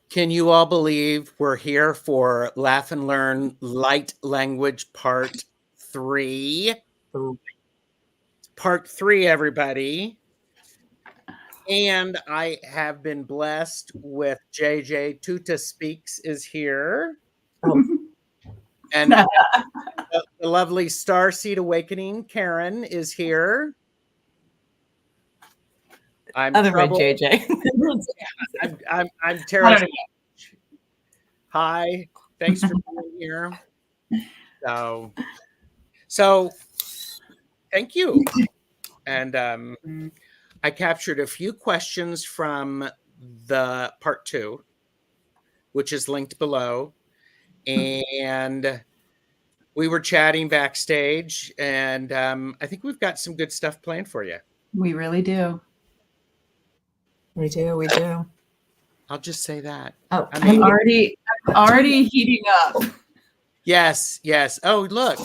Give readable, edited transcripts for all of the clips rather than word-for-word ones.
Can you all believe we're here for Laugh and Learn Light Language Part 3? Part 3, everybody. And I have been blessed with JJ. Tuta Speaks is here. Oh. And the lovely Starseed Awakening, Karen, is here. I'm troubled. JJ. I'm Tarot. Hi, thanks for being here. So thank you. And I captured a few questions from the part 2, which is linked below. And we were chatting backstage, and I think we've got some good stuff planned for you. We really do. We do. I'll just say that. Oh, I'm already heating up. Yes. Oh, look.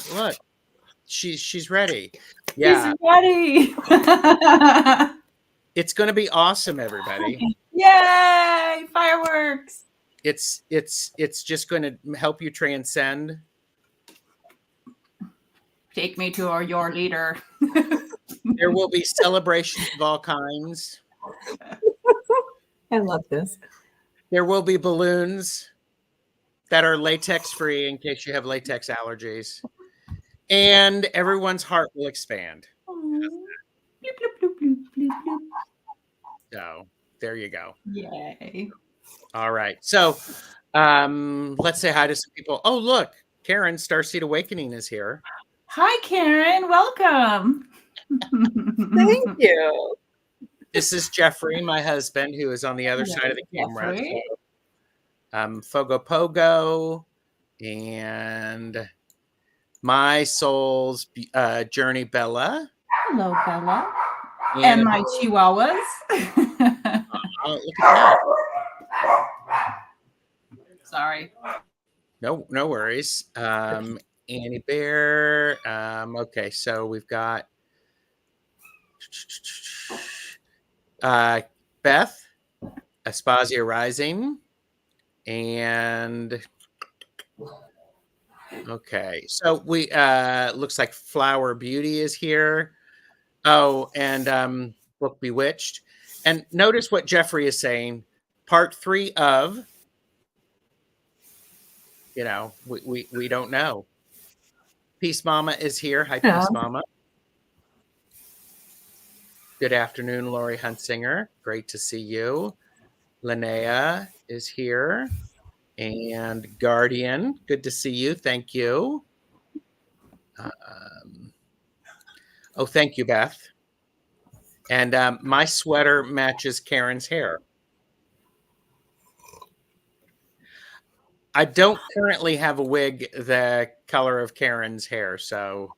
She's ready. Yeah. She's ready. It's going to be awesome, everybody. Yay! Fireworks. It's just going to help you transcend. Take me to your leader. There will be celebrations of all kinds. I love this. There will be balloons that are latex free in case you have latex allergies. And everyone's heart will expand. Bloop, bloop, bloop, bloop, bloop. So there you go. Yay. All right. So let's say hi to some people. Oh, look, Karen, Starseed Awakening is here. Hi, Karen. Welcome. Thank you. This is Jeffrey, my husband, who is on the other side of the camera. Fogo Pogo and my soul's journey, Bella. Hello, Bella. And my chihuahuas. Look at that. Sorry. No worries. Annie Bear. Okay, so we've got Beth, Aspasia Rising, and okay, so we looks like Flower Beauty is here. Oh, and Book Bewitched. And notice what Jeffrey is saying. Part 3 of, we don't know. Peace Mama is here. Hi, Peace Mama. Good afternoon, Lori Huntsinger. Great to see you. Linnea is here. And Guardian, good to see you. Thank you. Oh, thank you, Beth. And my sweater matches Karen's hair. I don't currently have a wig the color of Karen's hair, so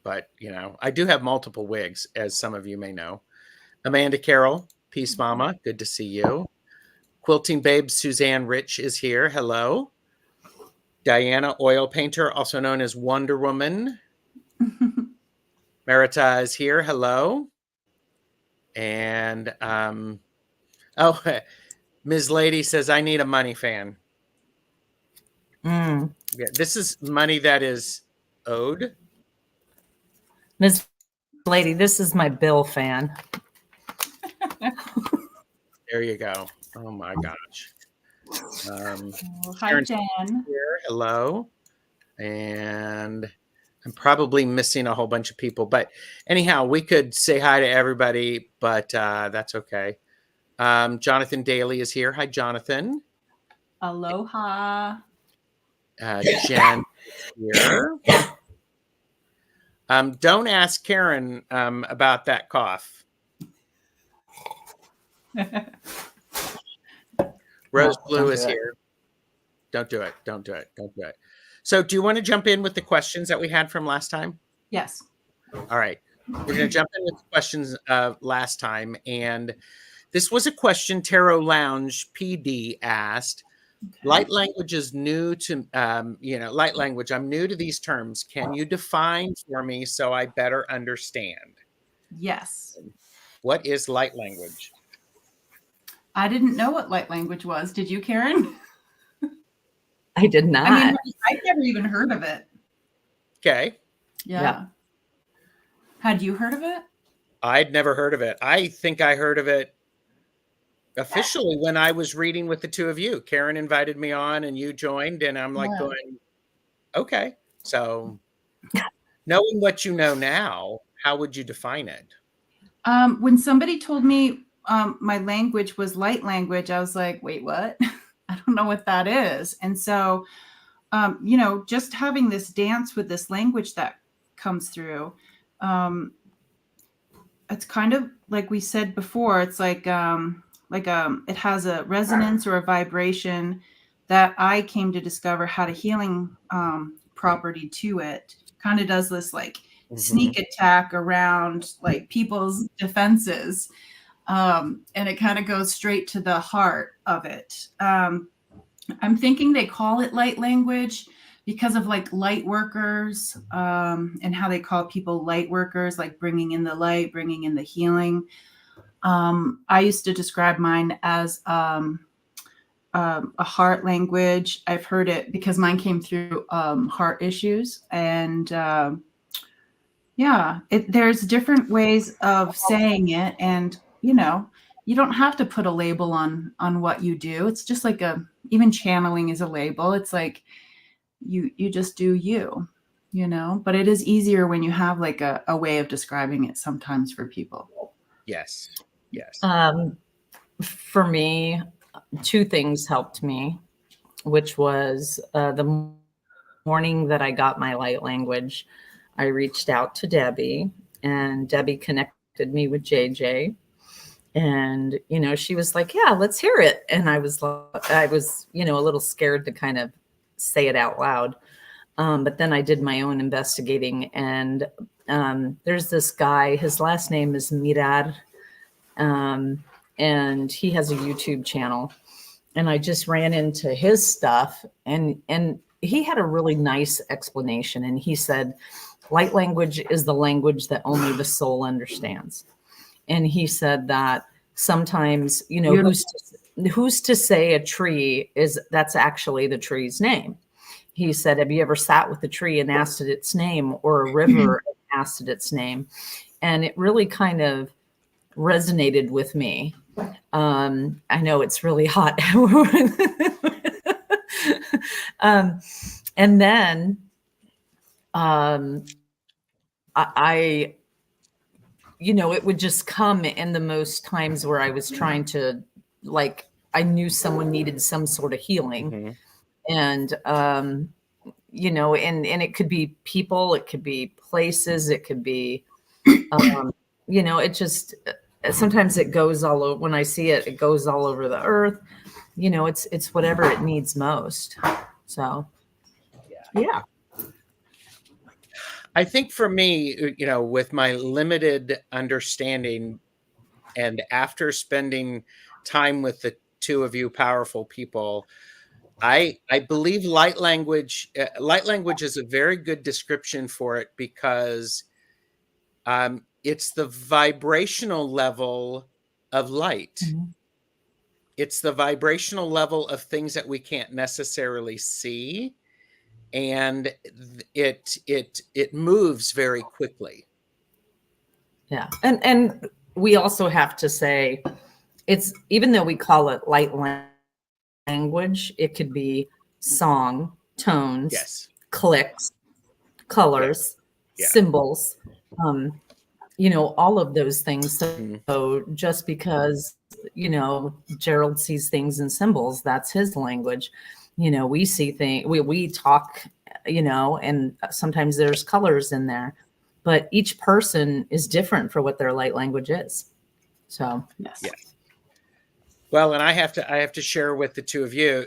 But I do have multiple wigs, as some of you may know. Amanda Carroll, Peace Mama, good to see you. Quilting Babe Suzanne Rich is here. Hello. Diana Oil Painter, also known as Wonder Woman. Merita is here. Hello. And Ms. Lady says, I need a money fan. Yeah, this is money that is owed. Ms. Lady, this is my Bill fan. There you go. Oh my gosh. Hi, Jen. Here. Hello. And I'm probably missing a whole bunch of people, but anyhow, we could say hi to everybody, but that's okay. Jonathan Daly is here. Hi, Jonathan. Aloha. Jen is here. Don't ask Karen about that cough. Rose Blue is here. Don't do it. Don't do it. Don't do it. So do you want to jump in with the questions that we had from last time? Yes. All right. We're going to jump in with the questions last time. And this was a question Tarot Lounge PD asked. Okay. Light language is new to, light language. I'm new to these terms. Can you define for me so I better understand? Yes. What is light language? I didn't know what light language was. Did you, Karen? I did not. I mean, I've never even heard of it. Okay. Yeah. Had you heard of it? I'd never heard of it. I think I heard of it officially when I was reading with the two of you. Karen invited me on and you joined, and I'm like going, okay. So knowing what you know now, how would you define it? When somebody told me my language was light language, I was like, wait, what? I don't know what that is. And so, just having this dance with this language that comes through, it's kind of like we said before, it's like it has a resonance or a vibration that I came to discover had a healing property to it. Kind of does this like sneak attack around like people's defenses. And it kind of goes straight to the heart of it. I'm thinking they call it light language because of like light workers and how they call people light workers, like bringing in the light, bringing in the healing. I used to describe mine as a heart language. I've heard it because mine came through heart issues. And there's different ways of saying it. And, you don't have to put a label on what you do. It's just like even channeling is a label. It's like you just do you, but it is easier when you have like a way of describing it sometimes for people. Yes. For me, two things helped me, which was the morning that I got my light language, I reached out to Debbie, and Debbie connected me with JJ. And, she was like, yeah, let's hear it. And I was, a little scared to kind of say it out loud. But then I did my own investigating, and there's this guy, his last name is Mirar. And he has a YouTube channel, and I just ran into his stuff, and he had a really nice explanation. And he said, light language is the language that only the soul understands. And he said that sometimes, who's to say a tree that's actually the tree's name? He said, have you ever sat with a tree and asked it its name, or a river and asked it its name? And it really kind of resonated with me. I know it's really hot. And then I it would just come in the most times where I was trying to, like, I knew someone needed some sort of healing. And, and it could be people, it could be places, it could be, it just, sometimes it goes all over. When I see it, it goes all over the earth. It's whatever it needs most. So, yeah. I think for me, with my limited understanding, and after spending time with the two of you powerful people, I believe light language is a very good description for it, because it's the vibrational level of light. It's the vibrational level of things that we can't necessarily see. And it moves very quickly. Yeah. And we also have to say, it's, even though we call it light language, it could be song, tones, clicks, colors, symbols, all of those things. So just because, Gerald sees things in symbols, that's his language. We see things, we talk, and sometimes there's colors in there, but each person is different for what their light language is. So, yes. Well, and I have to share with the two of you,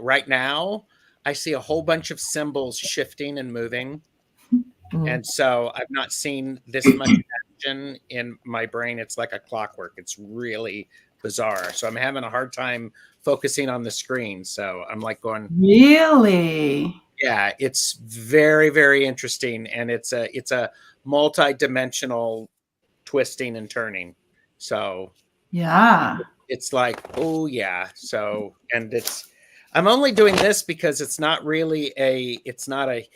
right now I see a whole bunch of symbols shifting and moving. And so I've not seen this much action in my brain. It's like a clockwork. It's really bizarre. So I'm having a hard time focusing on the screen. So I'm like going, really? Yeah, it's very, very interesting. And it's a multi-dimensional twisting and turning. So Yeah. it's like, oh yeah. So, and I'm only doing this because it's not really it's not a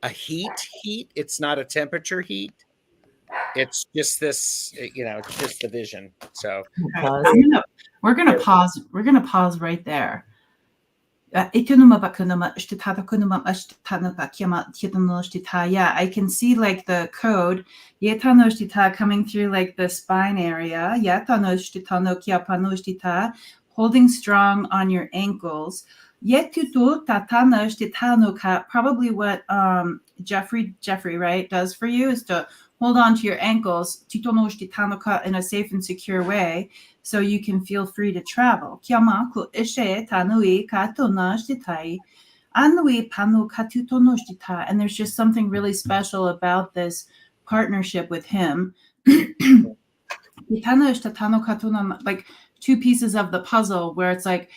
heat. It's not a temperature heat. It's just this, it's just the vision. So Okay. We're gonna pause. We're gonna pause right there. Yeah, I can see like the code coming through like the spine area. Holding strong on your ankles. Probably what Jeffrey, right, does for you is to hold on to your ankles in a safe and secure way, so you can feel free to travel. And there's just something really special about this partnership with him. Like two pieces of the puzzle where it's like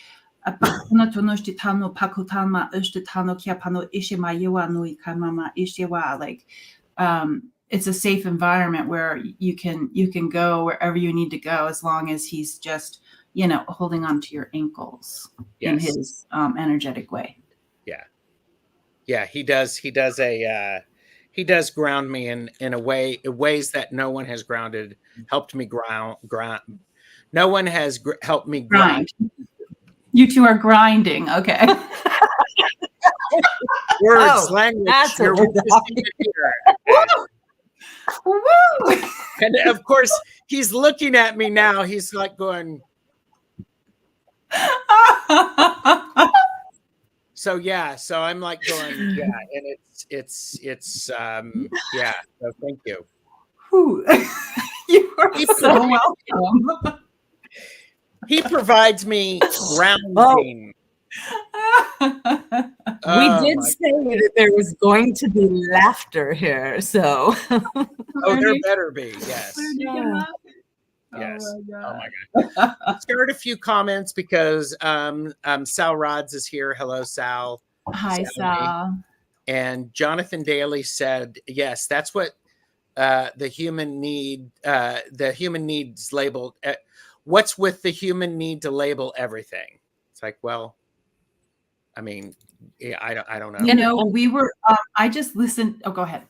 it's a safe environment where you can go wherever you need to go, as long as he's just holding on to your ankles in his energetic way. Yeah, he does ground me in ways that no one has helped me ground. No one has helped me grind. You two are grinding. Okay. Words, language. That's you're Woo! And of course, he's looking at me now. He's like going. So yeah, so I'm like going, yeah, and it's yeah. So thank you. You are so welcome. He provides me grounding. We did say that there was going to be laughter here, so. Oh, there better be. Yes. Yes. Oh my God. Let's start a few comments because Sal Rods is here. Hello, Sal. Hi, Sal. And Jonathan Daly said, yes, that's what the human needs labeled. What's with the human need to label everything? It's like, well, I mean, yeah, I don't know. We were. I just listened. Oh, go ahead.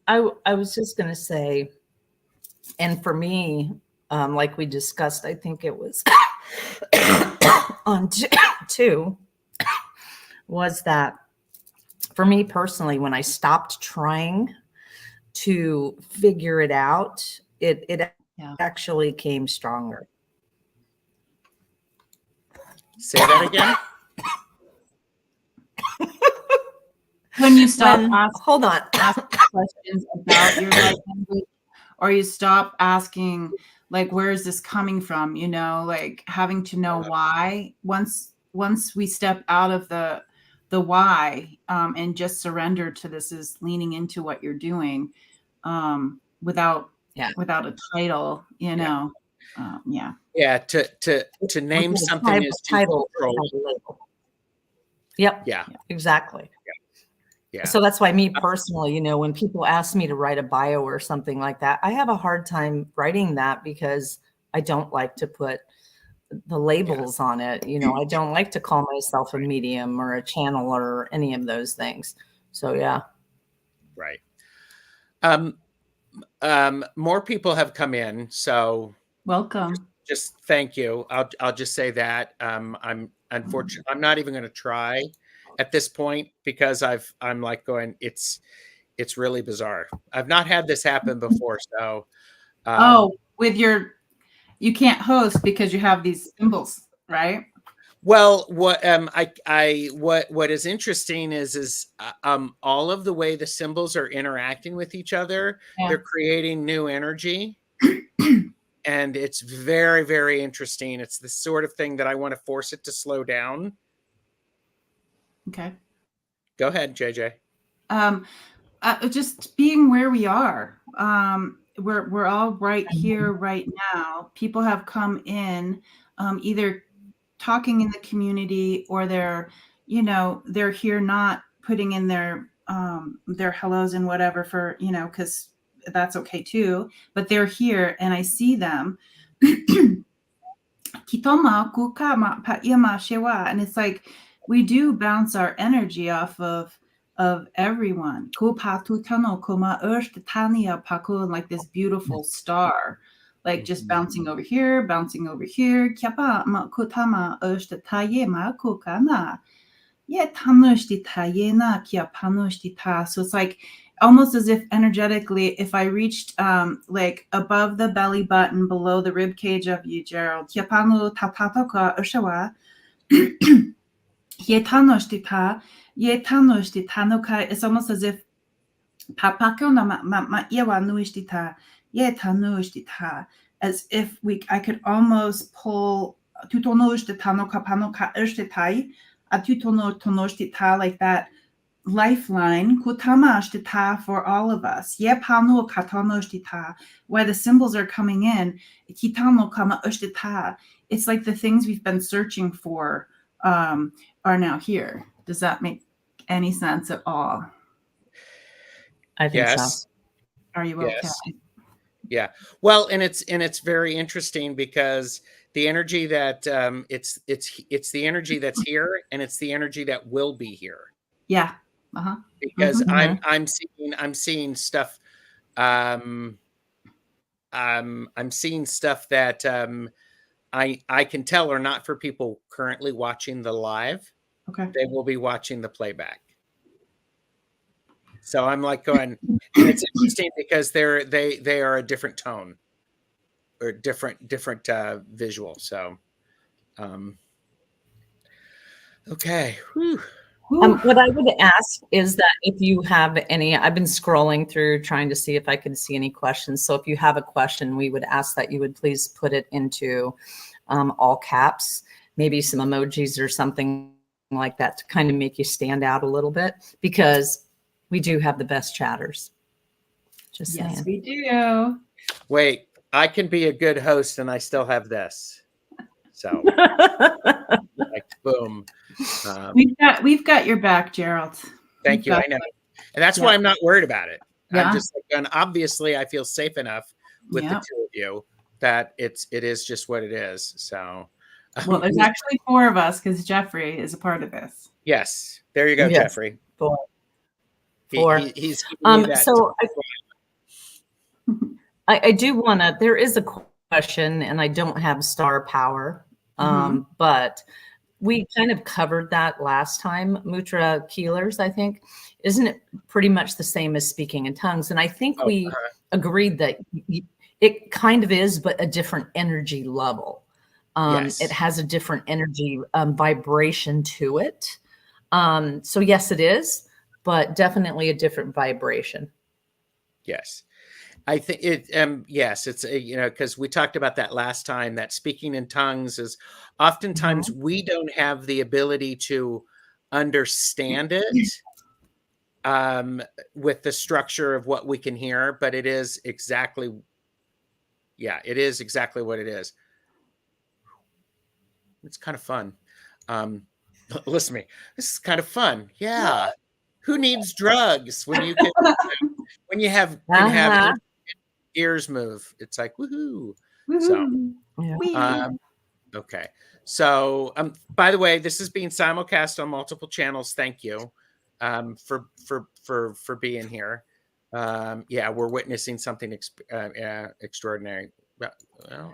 I was just going to say, and for me, like we discussed, I think it was on two, was that for me personally, when I stopped trying to figure it out, it actually came stronger. Say that again. When you stop asking questions about your life language, or you stop asking, like, where is this coming from? Like having to know why. Once we step out of the why and just surrender to this, is leaning into what you're doing without a title, Yeah, to name something is title. Yep. Yeah. Exactly. Yeah. So that's why me personally, when people ask me to write a bio or something like that, I have a hard time writing that because I don't like to put the labels on it. I don't like to call myself a medium or a channeler or any of those things. So yeah. Right. More people have come in, so welcome. Just thank you. I'll just say that I'm unfortunate. I'm not even going to try at this point because I'm like going. It's really bizarre. I've not had this happen before, so. You can't host because you have these symbols, right? Well, what what is interesting is all of the way the symbols are interacting with each other, they're creating new energy. And it's very, very interesting. It's the sort of thing that I want to force it to slow down. Okay. Go ahead, JJ. Just being where we are. We're all right here, right now. People have come in, either talking in the community, or they're here not putting in their hellos and whatever for, because that's okay too. But they're here and I see them. Kitoma kukama pa'ima shewa. And it's like we do bounce our energy off of everyone. Kupatutano kuma tania paku, like this beautiful star, like just bouncing over here, bouncing over here. Kiapa ma kutama taye ma kukana. Yeah, tanushita yena kia panushita. So it's like almost as if energetically, if I reached like above the belly button, below the rib cage of you, Gerald, kia panu tatatoka ushawa. Ye tanushita, ye tanushita noka. It's almost as if papako na ma yewa nuishtita, ye tanushita. As if I could almost pull tutonushita noka panoka ushtitai. Like that lifeline for all of us. Where the symbols are coming in, it's like the things we've been searching for are now here. Does that make any sense at all? I think so. Yes. Are you okay? Yes. Yeah. Well, and it's very interesting because the energy that it's the energy that's here, and it's the energy that will be here. Yeah. Uh-huh. Because Mhm. I'm seeing stuff. I'm seeing stuff that I can tell are not for people currently watching the live. Okay. They will be watching the playback. So I'm like going, and it's interesting because they are a different tone or different visual. So, okay. Whew. What I would ask is that if you have any, I've been scrolling through trying to see if I could see any questions. So if you have a question, we would ask that you would please put it into all caps, maybe some emojis or something like that to kind of make you stand out a little bit, because we do have the best chatters. Just saying. Yes, we do. Wait, I can be a good host and I still have this. So, like, boom. We've got your back, Gerald. Thank you. I know. And that's why I'm not worried about it. Yeah. I'm just like, and obviously I feel safe enough with the two of you that it is just what it is. So, well, there's actually 4 of us because Jeffrey is a part of this. Yes. There you go, Yes. Jeffrey. 4. He's giving me that. So I do want to, there is a question, and I don't have star power, but we kind of covered that last time. Mutra Keelers, I think, isn't it pretty much the same as speaking in tongues? And I think we agreed that it kind of is, but a different energy level. Yes. It has a different energy vibration to it. So yes, it is, but definitely a different vibration. Yes. I think it, yes, it's, because we talked about that last time, that speaking in tongues is oftentimes we don't have the ability to understand it with the structure of what we can hear, but it is exactly, it is exactly what it is. It's kind of fun. Listen to me. This is kind of fun. Yeah. Who needs drugs when you can, when you have, can have ears move? It's like, woohoo. So, okay. So, by the way, this is being simulcast on multiple channels. Thank you for being here. We're witnessing something extraordinary. Well,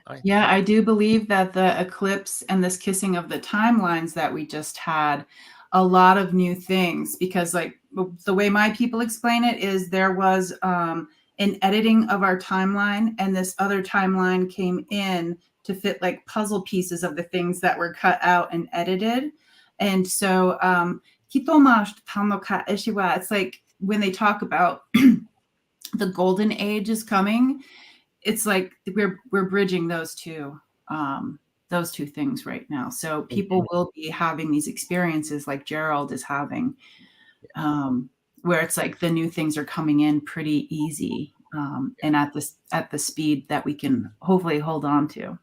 I do believe that the eclipse and this kissing of the timelines that we just had, a lot of new things, because like the way my people explain it is there was an editing of our timeline, and this other timeline came in to fit like puzzle pieces of the things that were cut out and edited. And so it's like when they talk about the golden age is coming, it's like we're bridging those two things right now. So people will be having these experiences like Gerald is having, where it's like the new things are coming in pretty easy, and at the speed that we can hopefully hold on to.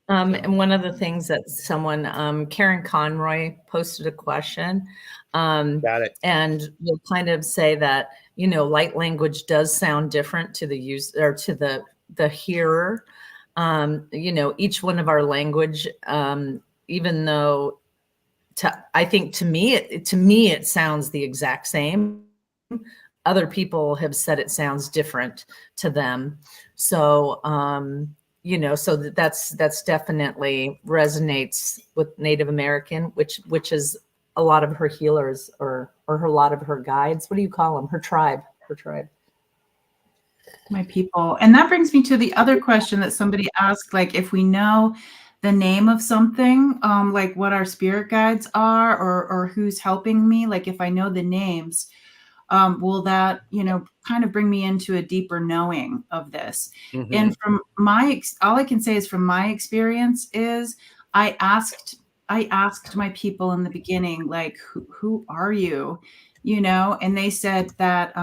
And one of the things that someone, Karen Conroy, posted a question, Got it. and we'll kind of say that, you know, light language does sound different to the user or to the hearer. You know, each one of our language, even though I think to me it sounds the exact same. Other people have said it sounds different to them. So, you know, so that's definitely resonates with Native American, which is a lot of her healers or a lot of her guides. What do you call them? Her tribe. My people. And that brings me to the other question that somebody asked, like if we know the name of something, like what our spirit guides are or who's helping me, like if I know the names, will that, you know, kind of bring me into a deeper knowing of this? Mhm. And from all I can say is from my experience is I asked my people in the beginning, like, who are you? You know, and they said that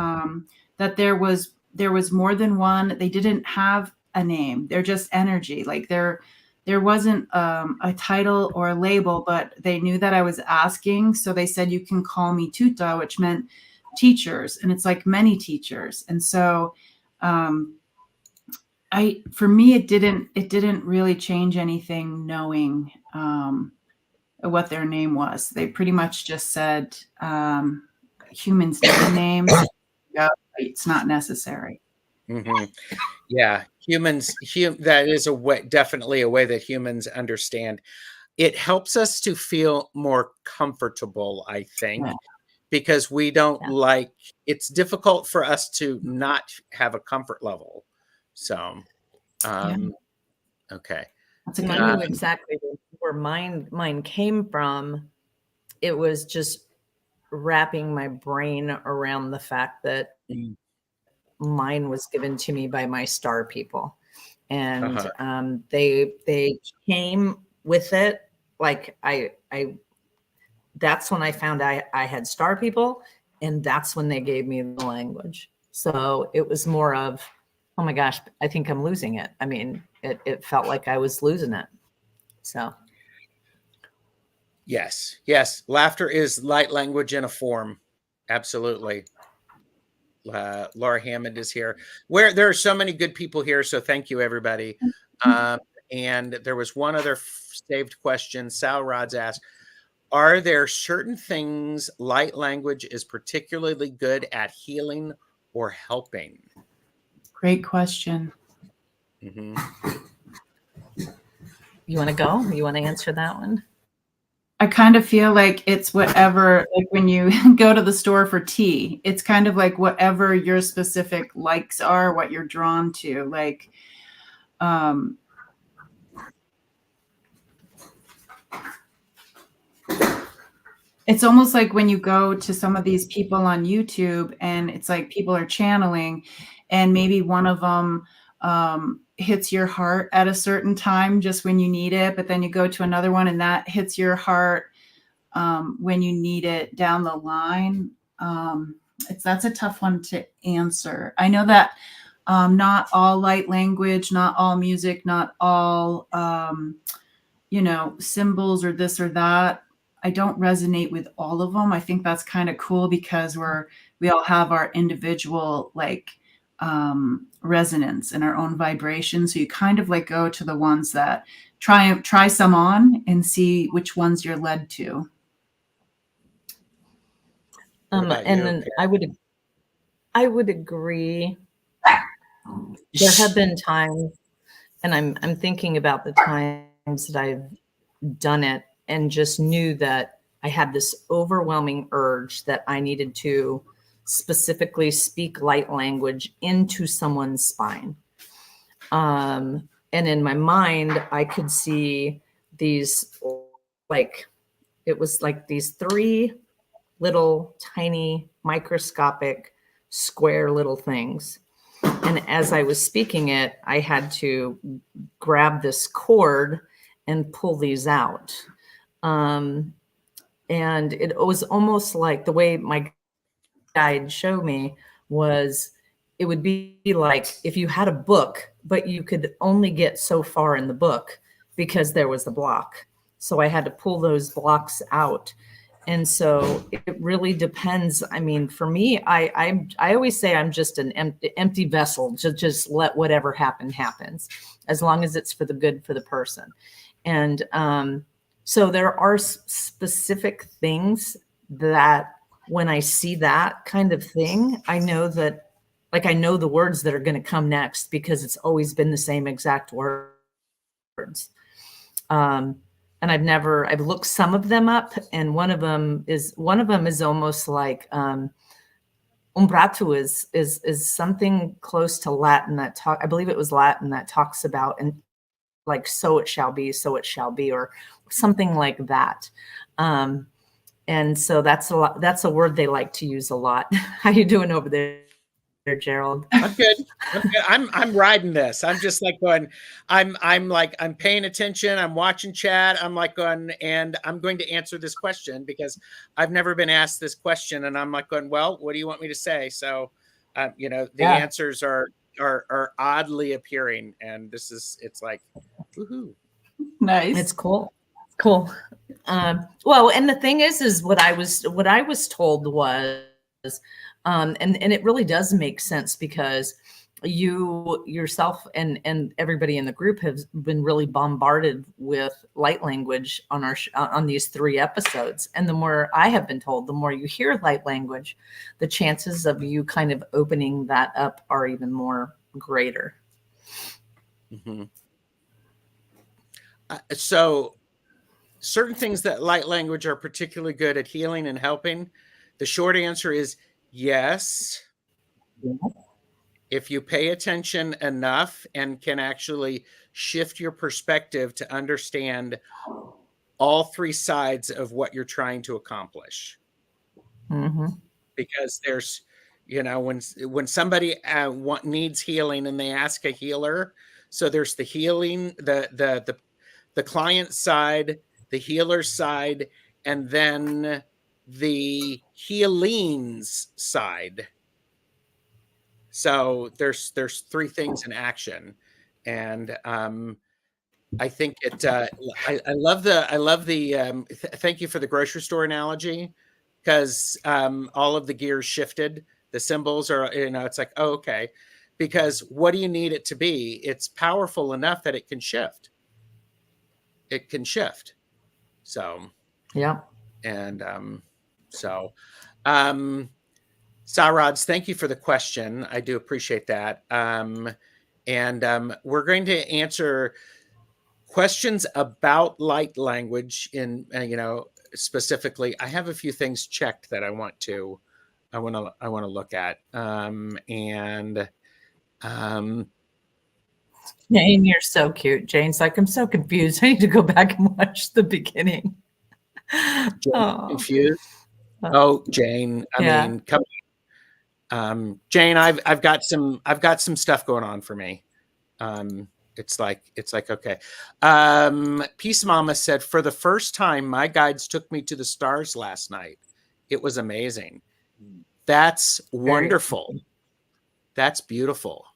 that there was more than one. They didn't have a name. They're just energy. Like there wasn't a title or a label, but they knew that I was asking. So they said, you can call me Tuta, which meant teachers. And it's like many teachers. And so for me, it didn't really change anything knowing what their name was. They pretty much just said humans need names. Yeah, it's not necessary. Mhm. Yeah, that is a way, definitely a way that humans understand. It helps us to feel more comfortable, I think, Yeah. because we don't Yeah. like it's difficult for us to not have a comfort level. So, okay. That's a And good I knew one. exactly where mine came from. It was just wrapping my brain around the fact that Mm. mine was given to me by my star people, and Uh-huh. they came with it. Like I that's when I found I had star people, and that's when they gave me the language. So it was more of, oh my gosh, I think I'm losing it. I mean, it felt like I was losing it. So Yes. Yes. Laughter is light language in a form. Absolutely. Laura Hammond is here. Where there are so many good people here, so thank you, everybody. And there was one other saved question. Sal Rods asked, are there certain things light language is particularly good at healing or helping? Great question. Mhm. you want to go? You want to answer that one? I kind of feel like it's whatever, like when you go to the store for tea, it's kind of like whatever your specific likes are, what you're drawn to. Like, it's almost like when you go to some of these people on YouTube and it's like people are channeling and maybe one of them hits your heart at a certain time just when you need it, but then you go to another one and that hits your heart when you need it down the line. That's a tough one to answer. I know that not all light language, not all music, not all symbols or this or that. I don't resonate with all of them. I think that's kind of cool because we all have our individual like resonance and our own vibration. So you kind of like go to the ones that try some on and see which ones you're led to. What about And you? then I would agree. There have been times, and I'm thinking about the times that I've done it and just knew that I had this overwhelming urge that I needed to specifically speak light language into someone's spine. And in my mind, I could see these, like, it was like these three little tiny microscopic square little things. And as I was speaking it, I had to grab this cord and pull these out. And it was almost like the way my guide showed me was it would be like if you had a book, but you could only get so far in the book, because there was a block. So I had to pull those blocks out. And so it really depends. I mean, for me, I always say I'm just an empty vessel. Just let whatever happens, as long as it's for the good for the person. And so there are specific things that when I see that kind of thing, I know that, like, I know the words that are going to come next because it's always been the same exact words. And I've looked some of them up, and one of them is almost like umbratu is something close to Latin I believe it was Latin that talks about, and like, so it shall be, or something like that. And so that's a word they like to use a lot. How you doing over there, Gerald? I'm good. I'm riding this. I'm just like going, I'm paying attention. I'm watching chat. I'm like going, and I'm going to answer this question because I've never been asked this question. And I'm like going, well, what do you want me to say? So, the answers are oddly appearing, and it's like, woohoo. Nice. It's cool. Cool. Well, and the thing is what I was told was, and it really does make sense, because you yourself and everybody in the group has been really bombarded with light language on these 3 episodes. And the more I have been told, the more you hear light language, the chances of you kind of opening that up are even more greater. Mm-hmm. So certain things that light language are particularly good at healing and helping. The short answer is yes. Yeah. If you pay attention enough and can actually shift your perspective to understand all 3 sides of what you're trying to accomplish. Mm-hmm. Because there's, when somebody needs healing and they ask a healer, so there's the healing, the client side, the healer side, and then the healings side. So there's 3 things in action, and I think it. I love the. Thank you for the grocery store analogy, because all of the gears shifted. The symbols are, it's like, oh, okay, because what do you need it to be? It's powerful enough that it can shift. It can shift. So yeah. And Sarods, thank you for the question. I do appreciate that. We're going to answer questions about light language in, specifically. I have a few things checked that I want to look at. Jane, you're so cute. Jane's like, I'm so confused. I need to go back and watch the beginning. Confused. Oh, Jane. I mean, come on. Jane, I've got some stuff going on for me. It's like, okay. Peace Mama said, for the first time, my guides took me to the stars last night. It was amazing. That's wonderful. That's beautiful.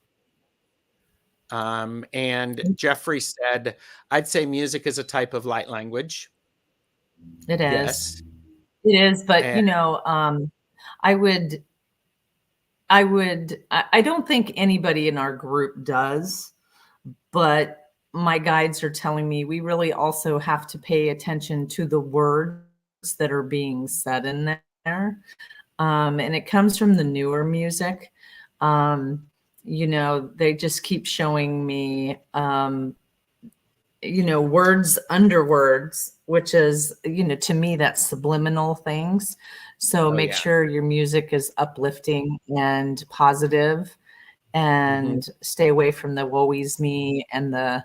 And Jeffrey said, I'd say music is a type of light language. It is. Yes. It is, but I don't think anybody in our group does, but my guides are telling me we really also have to pay attention to the words that are being said in there. And it comes from the newer music. They just keep showing me, words under words, which is, to me, that's subliminal things. So make sure your music is uplifting and positive, and stay away from the woe is me and the,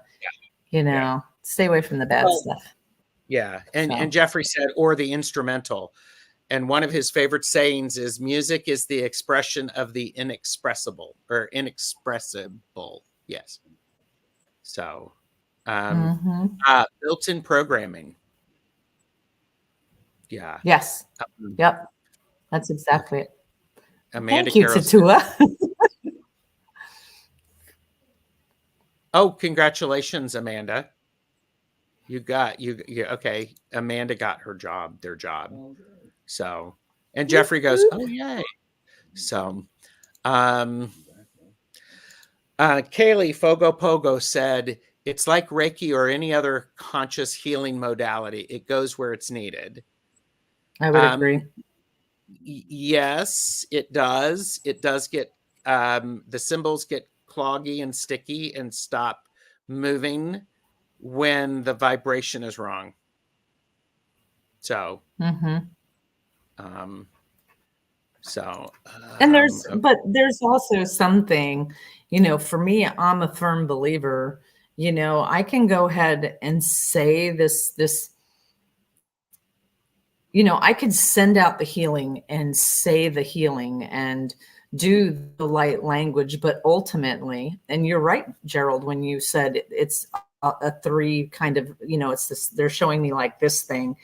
stay away from the bad stuff. Yeah. And Jeffrey said, or the instrumental. And one of his favorite sayings is, music is the expression of the inexpressible, or inexpressible. Yes. So, built-in programming. Yeah. Yes. Yep. That's exactly it. Amanda Thank you, Tatua. Oh, congratulations, Amanda. Okay. Amanda got their job. So, and Jeffrey goes, oh, yay. So, Kaylee Fogo Pogo said, it's like Reiki or any other conscious healing modality. It goes where it's needed. I would agree. Yes, it does. It does get, the symbols get cloggy and sticky and stop moving when the vibration is wrong. So, and there's also something, for me, I'm a firm believer, I can go ahead and say this, I could send out the healing and say the healing and do the light language, but ultimately, and you're right, Gerald, when you said it's a three kind of, it's this, they're showing me like this thing,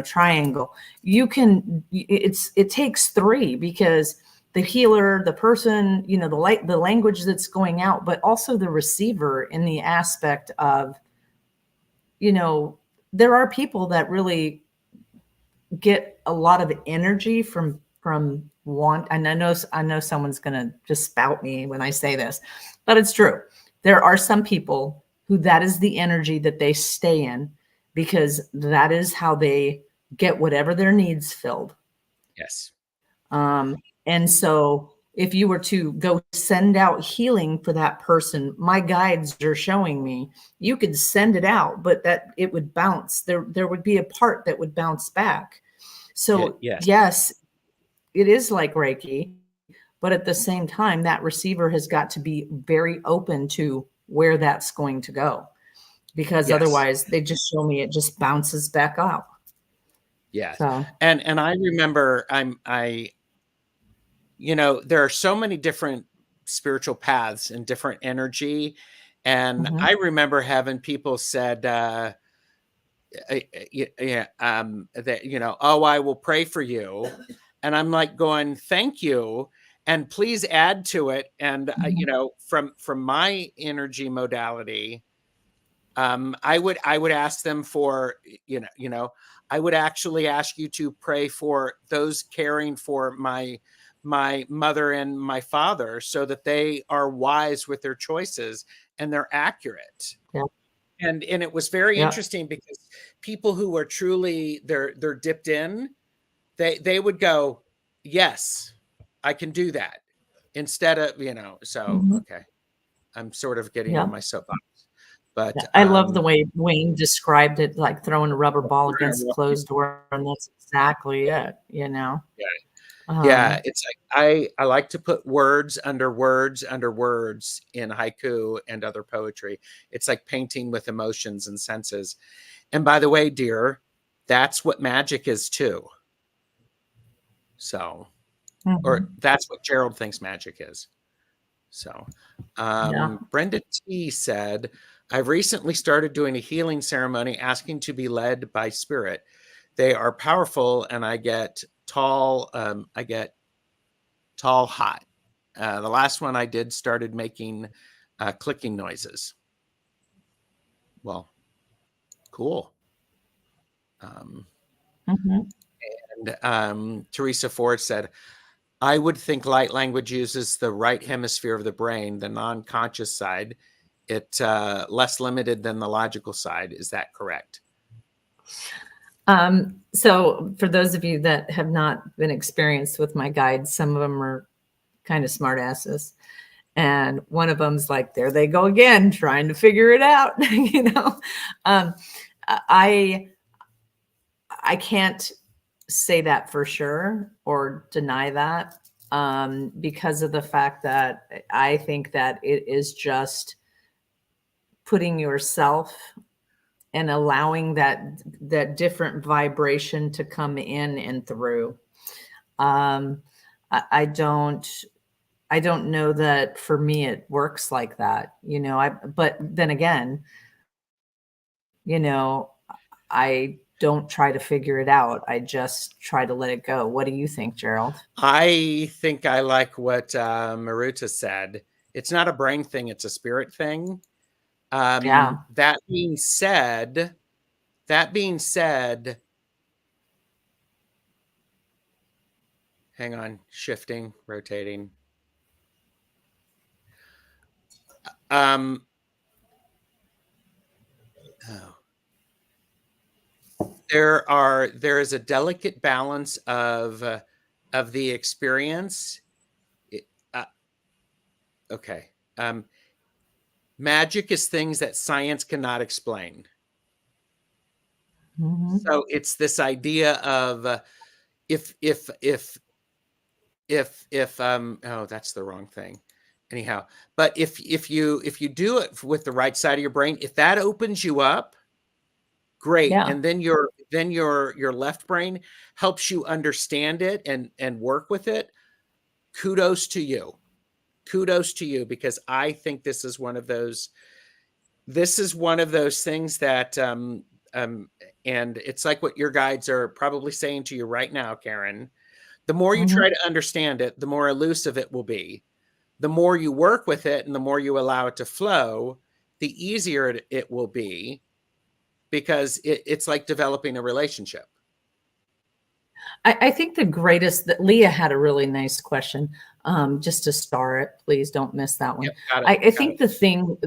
triangle. It takes three, because the healer, the person, the language that's going out, but also the receiver, in the aspect of, there are people that really get a lot of energy from want. And I know someone's going to just spout me when I say this, but it's true. There are some people who that is the energy that they stay in, because that is how they get whatever their needs filled. Yes. And so if you were to go send out healing for that person, my guides are showing me, you could send it out, but that it would bounce. There would be a part that would bounce back. So yes, it is like Reiki, but at the same time, that receiver has got to be very open to where that's going to go, because otherwise they just show me it just bounces back out. Yeah. So. And I remember there are so many different spiritual paths and different energy. And I remember having people said, that, oh, I will pray for you. And I'm like going, thank you. And please add to it. And, from my energy modality, I would ask them for, I would actually ask you to pray for those caring for my mother and my father, so that they are wise with their choices and they're accurate. Yeah. And it was very interesting, because people who are truly they're dipped in, they would go, yes, I can do that, instead of, so, okay. I'm sort of getting on my soapbox. But I love the way Wayne described it, like throwing a rubber ball against a closed door, and that's exactly it, Yeah. Yeah, it's like I like to put words under words under words in haiku and other poetry. It's like painting with emotions and senses. And by the way, dear, that's what magic is too. So, or that's what Gerald thinks magic is. So, Brenda T said, I've recently started doing a healing ceremony, asking to be led by spirit. They are powerful, and I get tall hot. The last one I did started making clicking noises. Well, cool. And Teresa Ford said, I would think light language uses the right hemisphere of the brain, the non-conscious side. It's less limited than the logical side. Is that correct? So for those of you that have not been experienced with my guides, some of them are kind of smart asses. And one of them's like, there they go again, trying to figure it out. I can't say that for sure or deny that, because of the fact that I think that it is just putting yourself and allowing that different vibration to come in and through. I don't know that for me it works like that, but then again, I don't try to figure it out. I just try to let it go. What do you think, Gerald? I think I like what Maruta said. It's not a brain thing, it's a spirit thing. Yeah. That being said, hang on, shifting, rotating. Oh. There is a delicate balance of the experience. Okay. Magic is things that science cannot explain. Mhm. So it's this idea of if oh, that's the wrong thing. Anyhow, but if you do it with the right side of your brain, if that opens you up, great. Yeah. And then your left brain helps you understand it and work with it. Kudos to you. Kudos to you, because I think this is one of those things that and it's like what your guides are probably saying to you right now, Karen. The more you Mhm. try to understand it, the more elusive it will be. The more you work with it and the more you allow it to flow, the easier it will be, because it's like developing a relationship. I think the greatest that Leah had a really nice question. Just to star it, please don't miss that one. Yep, got it. I Got think it. the thing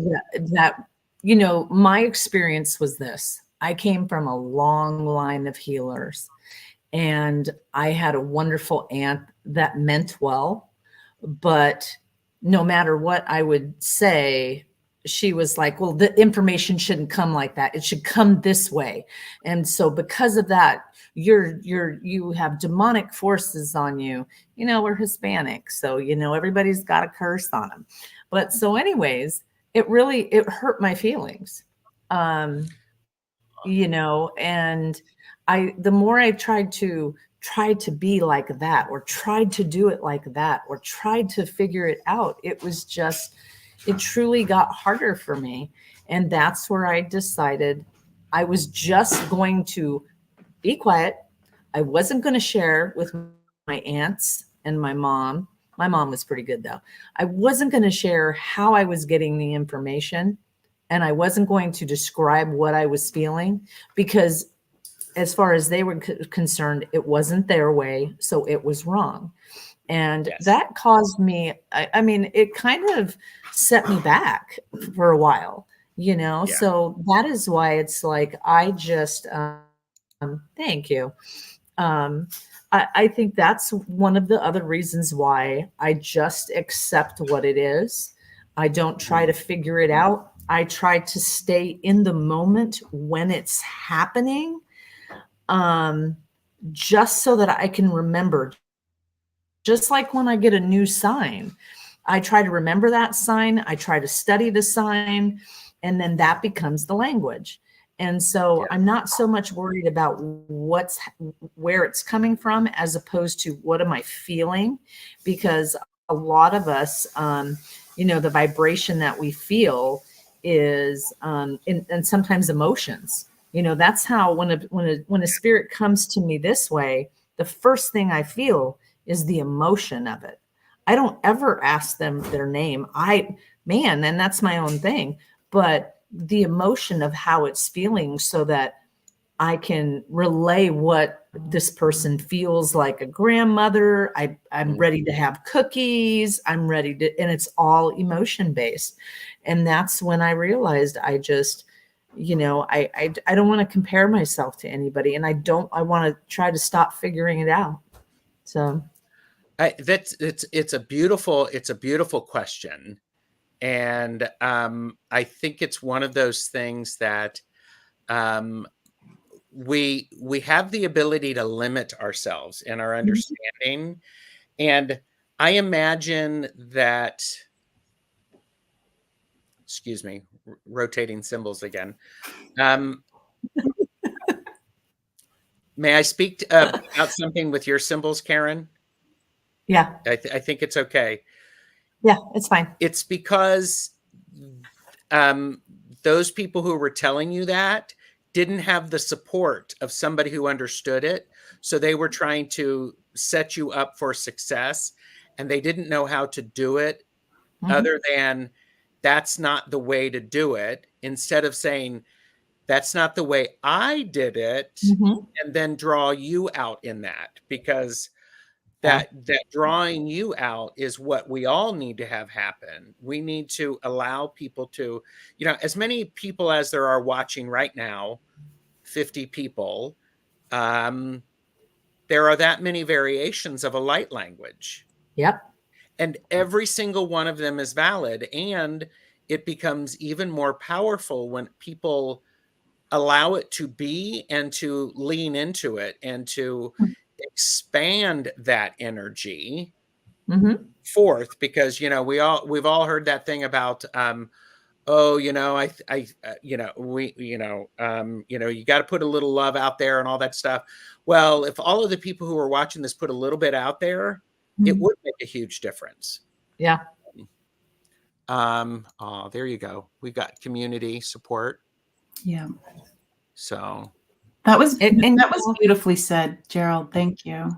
that you know, my experience was this. I came from a long line of healers, and I had a wonderful aunt that meant well, but no matter what I would say, she was like, well, the information shouldn't come like that. It should come this way. And so because of that, you have demonic forces on you. You know, we're Hispanic, so you know everybody's got a curse on them. But so anyways, it hurt my feelings. You know, and the more I tried to be like that, or tried to do it like that, or tried to figure it out, it truly got harder for me. And that's where I decided I was just going to be quiet. I wasn't going to share with my aunts and my mom. My mom was pretty good though. I wasn't going to share how I was getting the information, and I wasn't going to describe what I was feeling, because as far as they were concerned, it wasn't their way, so it was wrong. And Yes. that caused me, I mean, it kind of set me back for a while, you know? Yeah. So that is why it's like, I just, thank you. I think that's one of the other reasons why I just accept what it is. I don't try to figure it out. I try to stay in the moment when it's happening, just so that I can remember. Just like when I get a new sign, I try to remember that sign. I try to study the sign, and then that becomes the language. And so Yeah. I'm not so much worried about where it's coming from, as opposed to what am I feeling, because a lot of us, you know, the vibration that we feel is, and sometimes emotions. You know, that's how when a spirit comes to me this way, the first thing I feel is the emotion of it. I don't ever ask them their name. And that's my own thing. But the emotion of how it's feeling, so that I can relay what this person feels like a grandmother. I'm ready to have cookies. I'm ready to, and it's all emotion based. And that's when I realized I just, you know, I don't want to compare myself to anybody, and I want to try to stop figuring it out. So It's a beautiful question. And I think it's one of those things that we have the ability to limit ourselves in our understanding. And I imagine that, excuse me, rotating symbols again. May I speak about something with your symbols, Karen? yeah, I think it's okay. yeah, it's fine. It's because those people who were telling you that didn't have the support of somebody who understood it. So they were trying to set you up for success, and they didn't know how to do it, Mhm. other than that's not the way to do it. instead of saying, that's not the way I did it, Mhm. and then draw you out in that, because that drawing you out is what we all need to have happen. We need to allow people to, as many people as there are watching right now, 50 people, there are that many variations of a light language. Yep. And every single one of them is valid. And it becomes even more powerful when people allow it to be and to lean into it and to expand that energy forth. Because, we've all heard that thing about, oh, you got to put a little love out there and all that stuff. Well, if all of the people who are watching this put a little bit out there, it would make a huge difference. Yeah. Oh, there you go. We got community support. Yeah. So that was that was beautifully said, Gerald. Thank you.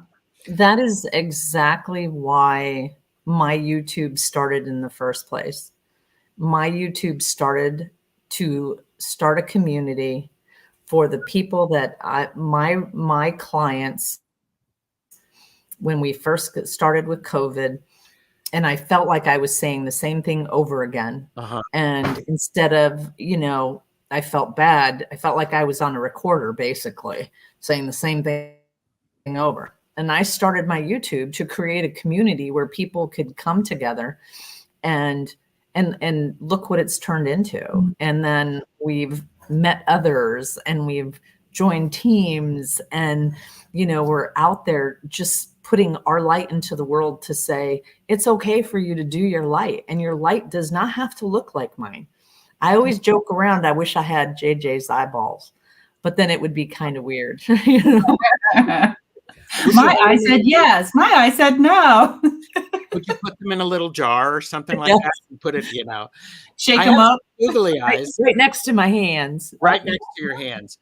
That is exactly why my YouTube started in the first place. My YouTube started to start a community for the people that my clients, when we first started with COVID, and I felt like I was saying the same thing over again. And instead of, I felt bad. I felt like I was on a recorder, basically saying the same thing over. And I started my YouTube to create a community where people could come together and look what it's turned into. And then we've met others and we've joined teams, and, we're out there just putting our light into the world to say, it's okay for you to do your light, and your light does not have to look like mine. I always joke around, I wish I had JJ's eyeballs, but then it would be kind of weird. My eye said yes. My eye said no. Would you put them in a little jar or something like that and put it, shake them up? Googly eyes. Right next to my hands. Right next to your hands.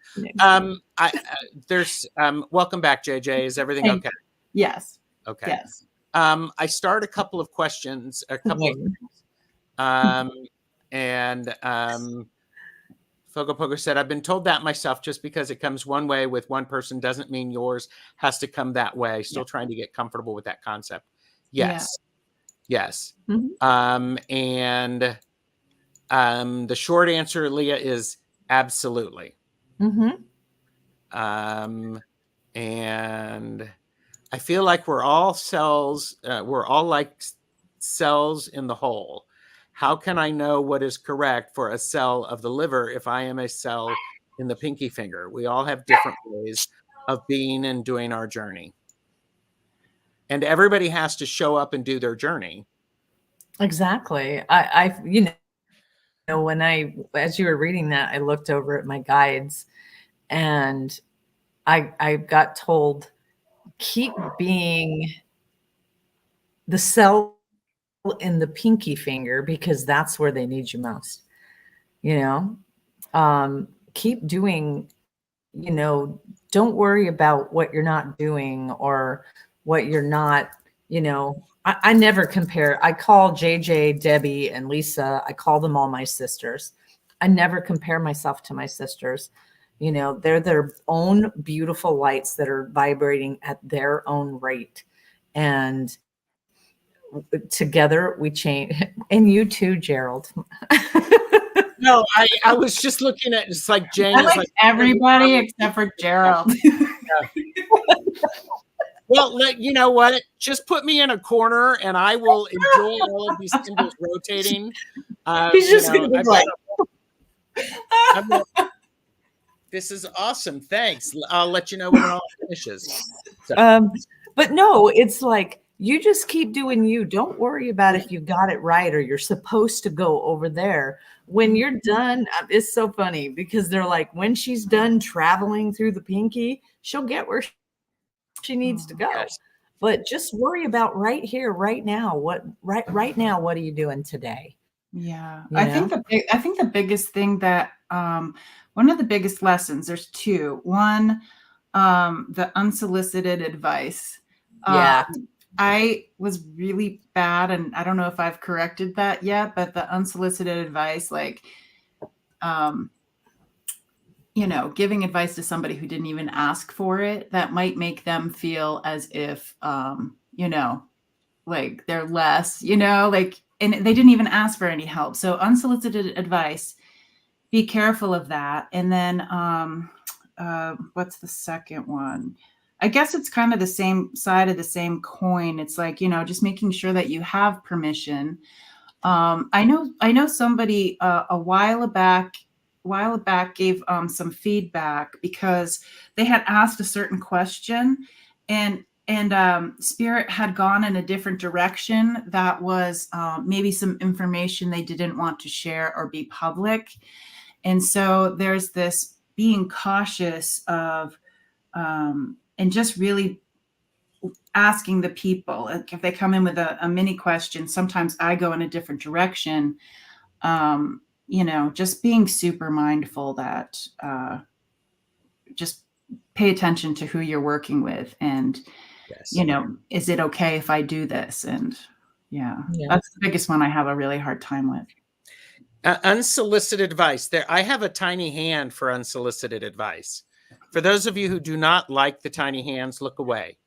There's welcome back, JJ. Is everything okay? Yes. Okay. Yes. I start a couple of questions, a couple of things. And Fogo Pogo said, I've been told that myself. Just because it comes one way with one person doesn't mean yours has to come that way. Still trying to get comfortable with that concept. Yes. Yeah. Yes. And the short answer, Leah, is absolutely. And I feel like we're all cells. We're all like cells in the whole. How can I know what is correct for a cell of the liver if I am a cell in the pinky finger? We all have different ways of being and doing our journey. And everybody has to show up and do their journey. Exactly. When as you were reading that, I looked over at my guides, and I got told, keep being the cell in the pinky finger, because that's where they need you most. Keep doing, don't worry about what you're not doing or what you're not, I never compare. I call JJ, Debbie, and Lisa, I call them all my sisters. I never compare myself to my sisters. They're their own beautiful lights that are vibrating at their own rate. And together we change. And you too, Gerald. No, I was just looking at, it's like Jane. I like everybody except for Gerald. Well, you know what? Just put me in a corner and I will enjoy all of these symbols rotating. He's just going to be like, this is awesome. Thanks. I'll let you know when it all finishes. So. But no, it's like, you just keep doing you. Don't worry about if you got it right or you're supposed to go over there. When you're done, it's so funny because they're like, when she's done traveling through the pinky, she'll get where she needs to go. Yes. But just worry about right here, right now. Right now, what are you doing today? Yeah. I think the biggest thing that one of the biggest lessons, there's two. One, the unsolicited advice. Yeah. I was really bad, and I don't know if I've corrected that yet, but the unsolicited advice, like you know, giving advice to somebody who didn't even ask for it, that might make them feel as if, you know, like they're less, you know, like, and they didn't even ask for any help. So unsolicited advice, be careful of that. And then, what's the second one? I guess it's kind of the same side of the same coin. It's like, you know, just making sure that you have permission. I know somebody a while back gave some feedback because they had asked a certain question, and spirit had gone in a different direction that was maybe some information they didn't want to share or be public. And so there's this being cautious of and just really asking the people, like if they come in with a mini question, sometimes I go in a different direction. You know, just being super mindful that just pay attention to who you're working with, and Yes. you know, is it okay if I do this? And yeah, that's the biggest one I have a really hard time with. Unsolicited advice. There, I have a tiny hand for unsolicited advice. For those of you who do not like the tiny hands, look away.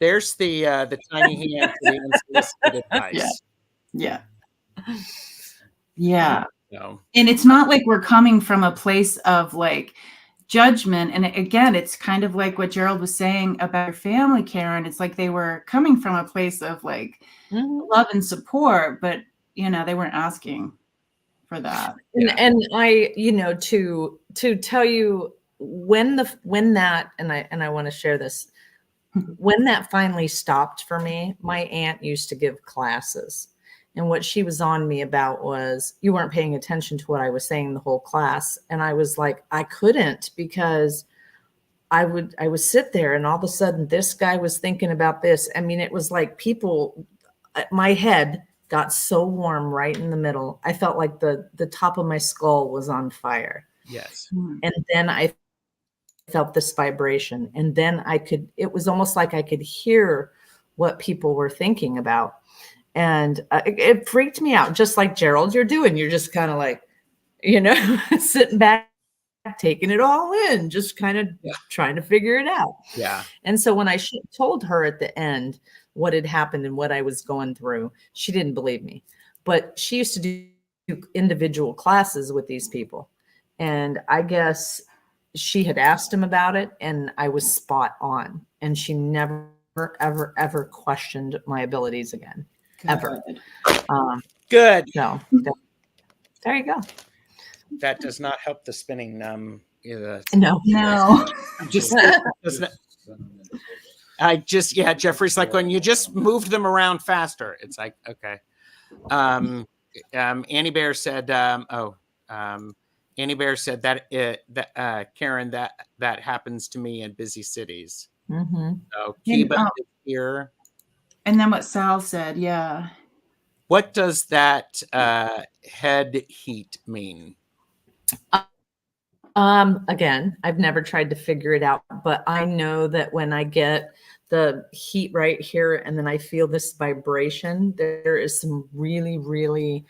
There's the tiny hand for the unsolicited advice. Yeah. So, And it's not like we're coming from a place of like judgment. And again, it's kind of like what Gerald was saying about your family, Karen. It's like they were coming from a place of like love and support, but you know, they weren't asking for that. And I, you know, to tell you when that, and I want to share this, when that finally stopped for me, my aunt used to give classes. And what she was on me about was, you weren't paying attention to what I was saying the whole class. And I was like, I couldn't, because I would sit there and all of a sudden this guy was thinking about this. I mean, it was like people, my head got so warm right in the middle. I felt like the top of my skull was on fire. yes. And then I felt this vibration. And then it was almost like I could hear what people were thinking about. And it freaked me out, just like Gerald, you're doing. You're just kind of like, you know, sitting back, taking it all in, just kind of trying to figure it out. Yeah. And so when I told her at the end what had happened and what I was going through, she didn't believe me. But she used to do individual classes with these people. And I guess she had asked him about it, and I was spot on. And she never, ever, ever questioned my abilities again. Ever. Good. So there you go. That does not help the spinning. No. Jeffrey's like, when you just moved them around faster, it's like, okay. Annie Bear said, Annie Bear said that Karen, that happens to me in busy cities. Mm-hmm. So Cuba is here. And then what Sal said, yeah. What does that head heat mean? Again, I've never tried to figure it out, but I know that when I get the heat right here and then I feel this vibration, there is some really, really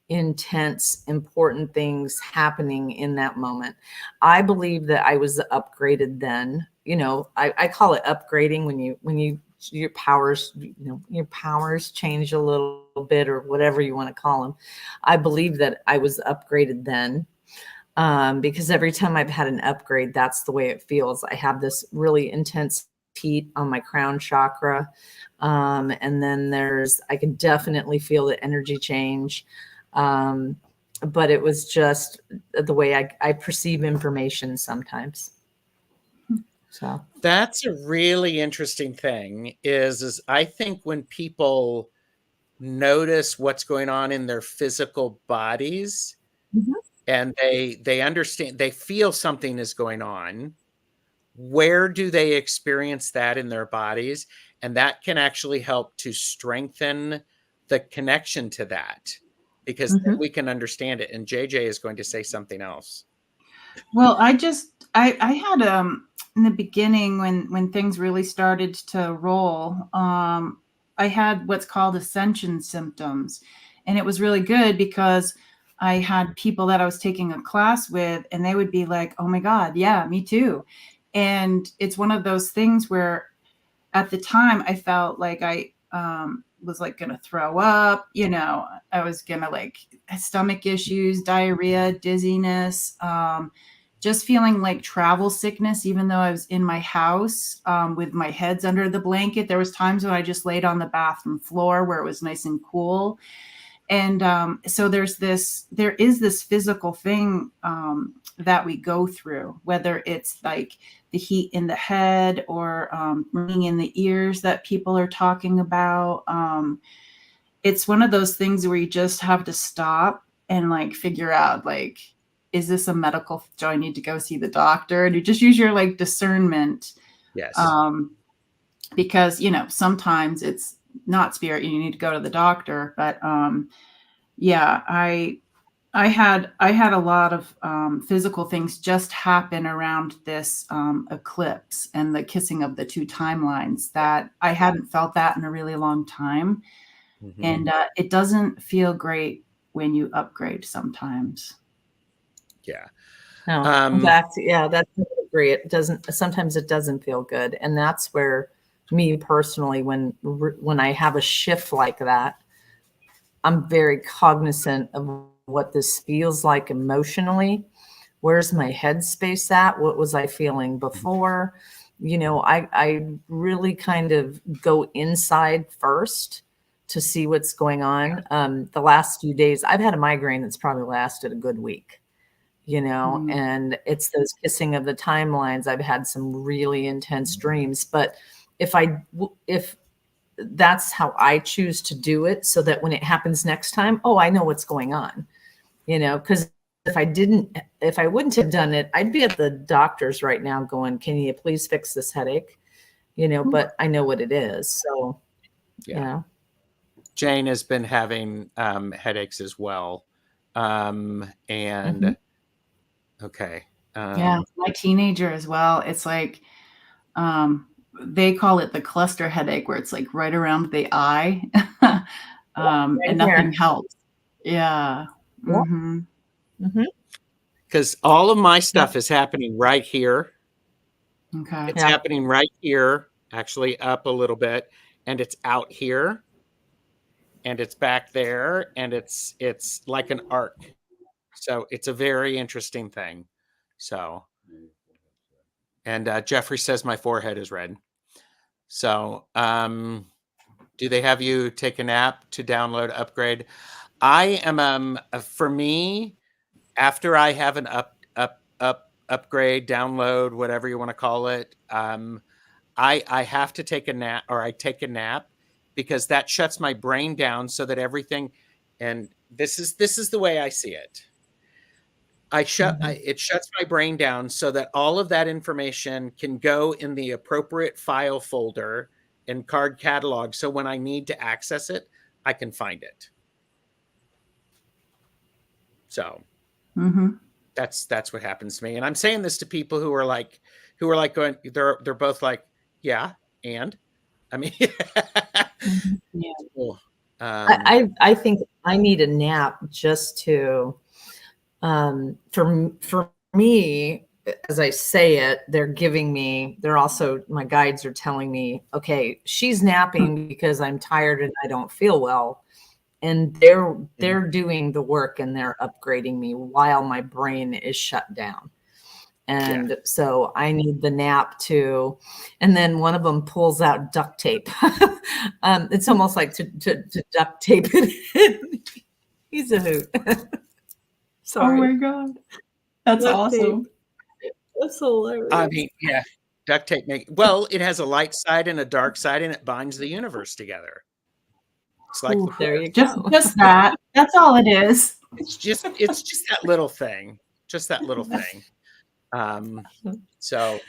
intense, important things happening in that moment. I believe that I was upgraded then. You know, I call it upgrading when your powers, your powers change a little bit, or whatever you want to call them. I believe that I was upgraded then. Because every time I've had an upgrade, that's the way it feels. I have this really intense heat on my crown chakra. And then I can definitely feel the energy change. But it was just the way I perceive information sometimes. So that's a really interesting thing is I think when people notice what's going on in their physical bodies, and they understand, they feel something is going on, where do they experience that in their bodies? And that can actually help to strengthen the connection to that, because then we can understand it. And JJ is going to say something else. Well, I had in the beginning when things really started to roll, I had what's called ascension symptoms, and it was really good because I had people that I was taking a class with, and they would be like, oh my God, yeah, me too. And it's one of those things where at the time I felt like I was like going to throw up, I was going to like stomach issues, diarrhea, dizziness, just feeling like travel sickness, even though I was in my house with my heads under the blanket. There was times when I just laid on the bathroom floor where it was nice and cool. And so there is this physical thing that we go through, whether it's like the heat in the head or ringing in the ears that people are talking about. It's one of those things where you just have to stop and like figure out, like, is this a medical? Do I need to go see the doctor? And you just use your like discernment. Yes. Because, sometimes it's not spirit, you need to go to the doctor. But yeah, I had a lot of physical things just happen around this eclipse and the kissing of the two timelines that I hadn't felt that in a really long time. Mhm. And it doesn't feel great when you upgrade sometimes. Yeah. No, that's I agree. Sometimes it doesn't feel good. And that's where me personally, when I have a shift like that, I'm very cognizant of what this feels like emotionally. Where's my headspace at? What was I feeling before? I really kind of go inside first to see what's going on. The last few days, I've had a migraine that's probably lasted a good week, and it's those kissing of the timelines. I've had some really intense dreams, but if that's how I choose to do it, so that when it happens next time, I know what's going on, because if I wouldn't have done it, I'd be at the doctor's right now going, can you please fix this headache? But I know what it is. So, yeah. Jane has been having headaches as well. And okay. Yeah, my teenager as well. It's like, they call it the cluster headache, where it's like right around the eye, and nothing helps. Yeah. Mm-hmm. Because all of my stuff is happening right here. Okay. It's happening right here, actually up a little bit, and it's out here, and it's back there, and it's like an arc. So it's a very interesting thing. So, and Jeffrey says my forehead is red. So, do they have you take a nap to download upgrade? I am for me, after I have an upgrade, download, whatever you want to call it, I have to take a nap, or I take a nap, because that shuts my brain down so that everything, and this is the way I see it. It shuts my brain down so that all of that information can go in the appropriate file folder in card catalog. So when I need to access it, I can find it. So that's what happens to me. And I'm saying this to people who are like going, they're both like, yeah. And I mean, I think I need a nap just to, for me, as I say it, they're also, my guides are telling me, okay, she's napping because I'm tired and I don't feel well. And they're doing the work and they're upgrading me while my brain is shut down. And so I need the nap too. And then one of them pulls out duct tape. It's almost like to duct tape it. He's a hoot. Sorry. Oh my God. That's duct awesome. Tape. That's hilarious. I mean, yeah. Duct tape it has a light side and a dark side, and it binds the universe together. It's like, there you go. Just that. That's all it is. It's just that little thing. Just that little thing. So,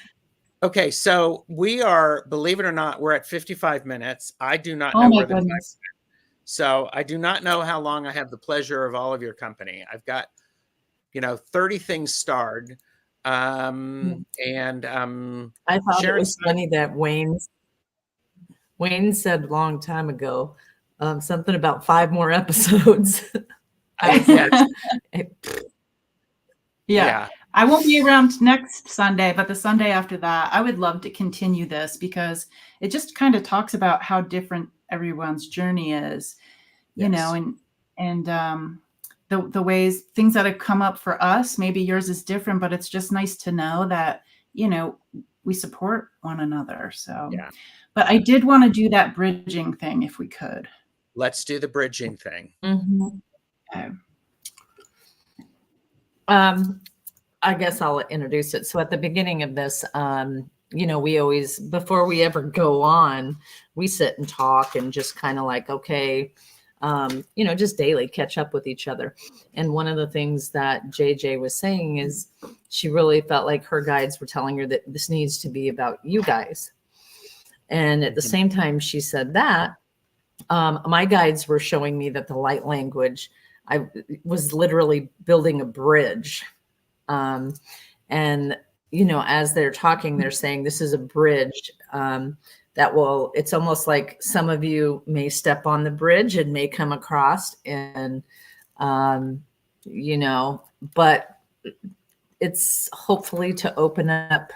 okay. So we are, believe it or not, we're at 55 minutes. I do not know where the time is. So I do not know how long I have the pleasure of all of your company. I've got, 30 things starred. And I thought it was funny that Wayne said a long time ago, something about 5 more episodes. Yes. Yeah. I won't be around next Sunday, but the Sunday after that, I would love to continue this because it just kind of talks about how different everyone's journey is, you know, and the ways things that have come up for us, maybe yours is different, but it's just nice to know that, you know, we support one another. So, but I did want to do that bridging thing if we could. Let's do the bridging thing. Okay. I guess I'll introduce it. So at the beginning of this, you know, we always, before we ever go on, we sit and talk and just kind of like, okay, you know, just daily catch up with each other. And one of the things that JJ was saying is she really felt like her guides were telling her that this needs to be about you guys. And at the same time she said that, my guides were showing me that the light language, I was literally building a bridge. And, you know, as they're talking, they're saying this is a bridge that will, it's almost like some of you may step on the bridge and may come across and, you know, but it's hopefully to open up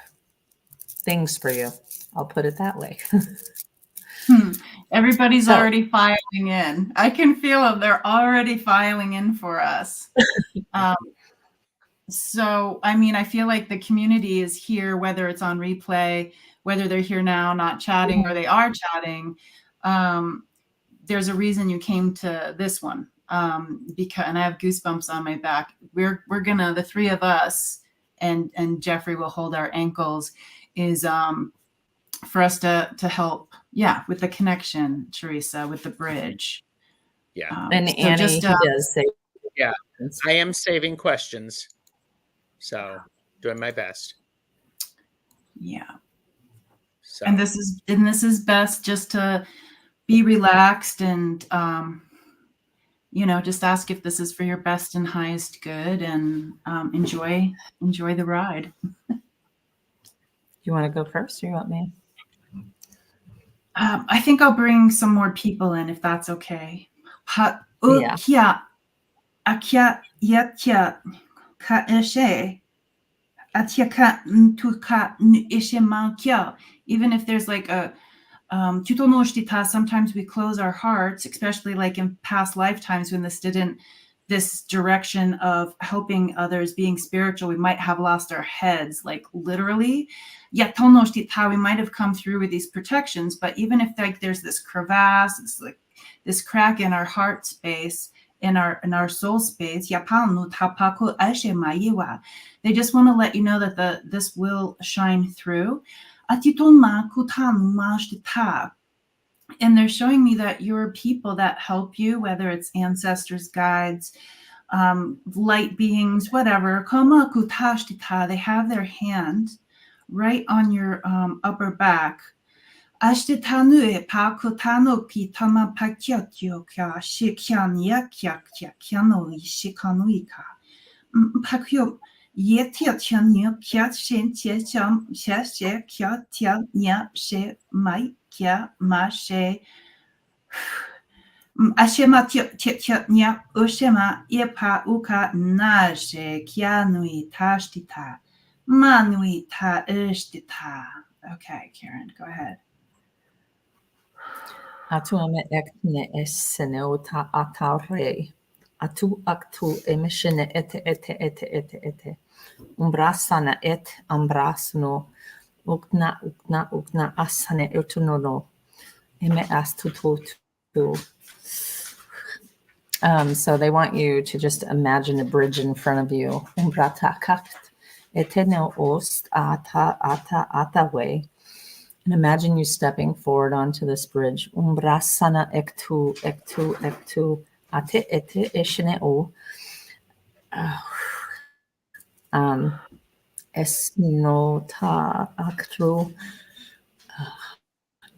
things for you. I'll put it that way. Everybody's already filing in. I can feel them. They're already filing in for us. So, I mean, I feel like the community is here, whether it's on replay, whether they're here now, not chatting, or they are chatting. There's a reason you came to this one. Because, and I have goosebumps on my back. We're gonna, the three of us, and Jeffrey will hold our ankles, is for us to help, with the connection, Teresa, with the bridge. And so Annie, just, does say, I am saving questions. So doing my best. So. And this is best just to be relaxed and you know, just ask if this is for your best and highest good, and enjoy the ride. You want to go first, or you want me? I think I'll bring some more people in if that's okay. Even if there's like a sometimes we close our hearts, especially like in past lifetimes when this direction of helping others, being spiritual, we might have lost our heads, like literally. We might have come through with these protections, but even if like there's this crevasse, it's like this crack in our heart space, in our soul space, they just want to let you know that this will shine through. And they're showing me that you're people that help you, whether it's ancestors, guides, light beings, whatever. They have their hand right on your upper back. Okay, Karen, go ahead. Atu ekne essenota atare. Atu aktu emishene ete. Umbrasana et ambrasno. Ukna asane utunono. Eme astutu. So they want you to just imagine a bridge in front of you. Umbrata kakt. Eteno ost ata way. And imagine you stepping forward onto this bridge. Umbrasana ektu ate eshene o. Esnota actu.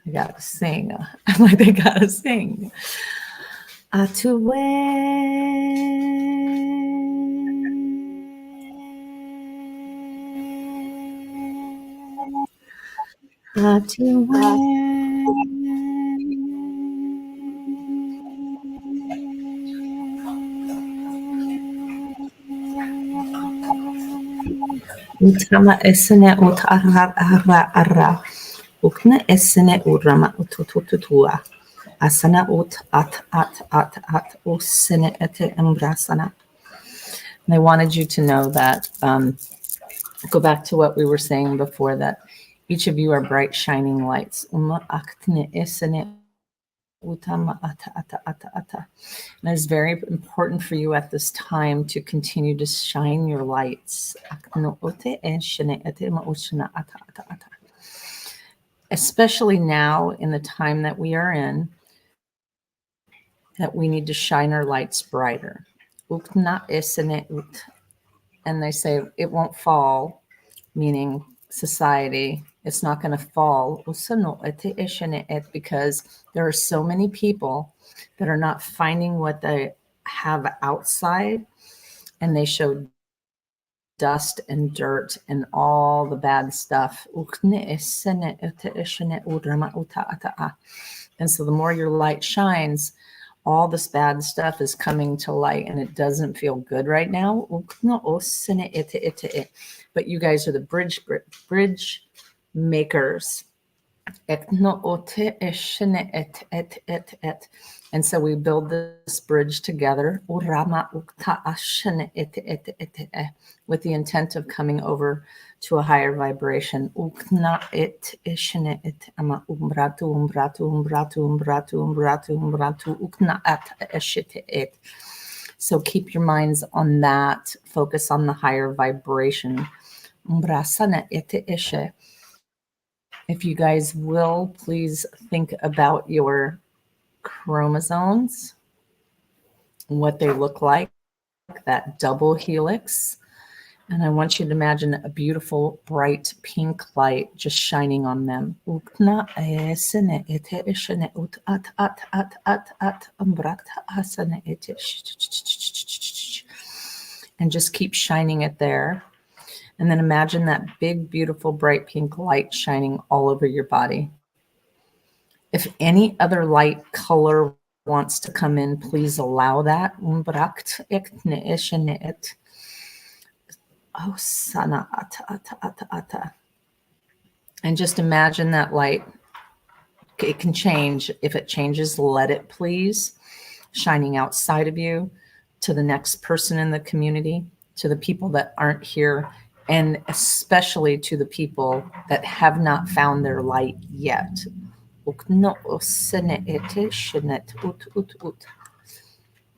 I gotta sing. I'm like, they gotta sing. Utama esene ut arra. Ukne esene urama utututua. Asana ut at usene ete embrasana. And I wanted you to know that, go back to what we were saying before, that each of you are bright, shining lights. And it's very important for you at this time to continue to shine your lights. Especially now in the time that we are in, that we need to shine our lights brighter. And they say it won't fall, meaning society. It's not going to fall because there are so many people that are not finding what they have outside, and they show dust and dirt and all the bad stuff. And so the more your light shines, all this bad stuff is coming to light, and it doesn't feel good right now. But you guys are the bridge makers. And so we build this bridge together with the intent of coming over to a higher vibration. So keep your minds on that. Focus on the higher vibration. If you guys will, please think about your chromosomes, what they look like, that double helix. And I want you to imagine a beautiful, bright pink light just shining on them. And just keep shining it there. And then imagine that big, beautiful, bright pink light shining all over your body. If any other light color wants to come in, please allow that. And just imagine that light. It can change. If it changes, let it please. Shining outside of you, to the next person in the community, to the people that aren't here, and especially to the people that have not found their light yet.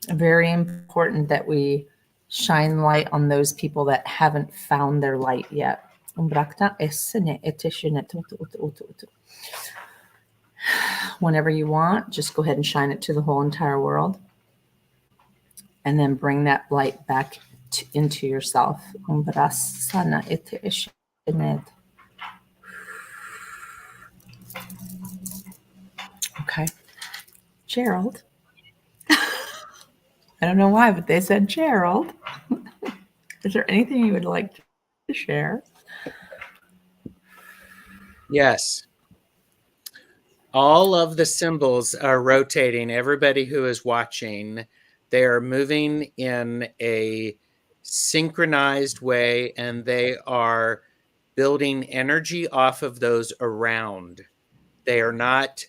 Very important that we shine light on those people that haven't found their light yet. Whenever you want, just go ahead and shine it to the whole entire world. And then bring that light back into yourself. Okay. Gerald. I don't know why, but they said Gerald. Is there anything you would like to share? Yes. All of the symbols are rotating. Everybody who is watching, they are moving in a synchronized way, and they are building energy off of those around. They are not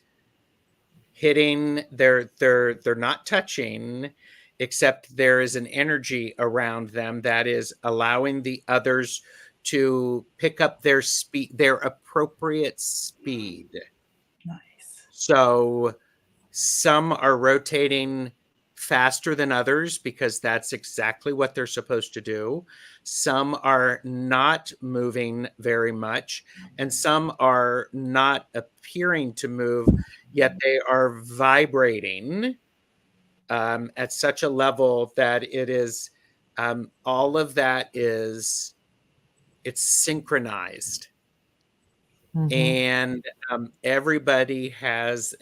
hitting, they're not touching, except there is an energy around them that is allowing the others to pick up their speed, their appropriate speed. Nice. So some are rotating faster than others because that's exactly what they're supposed to do. Some are not moving very much, and some are not appearing to move, yet they are vibrating at such a level that it is all of that is, it's synchronized. Mm-hmm. And everybody has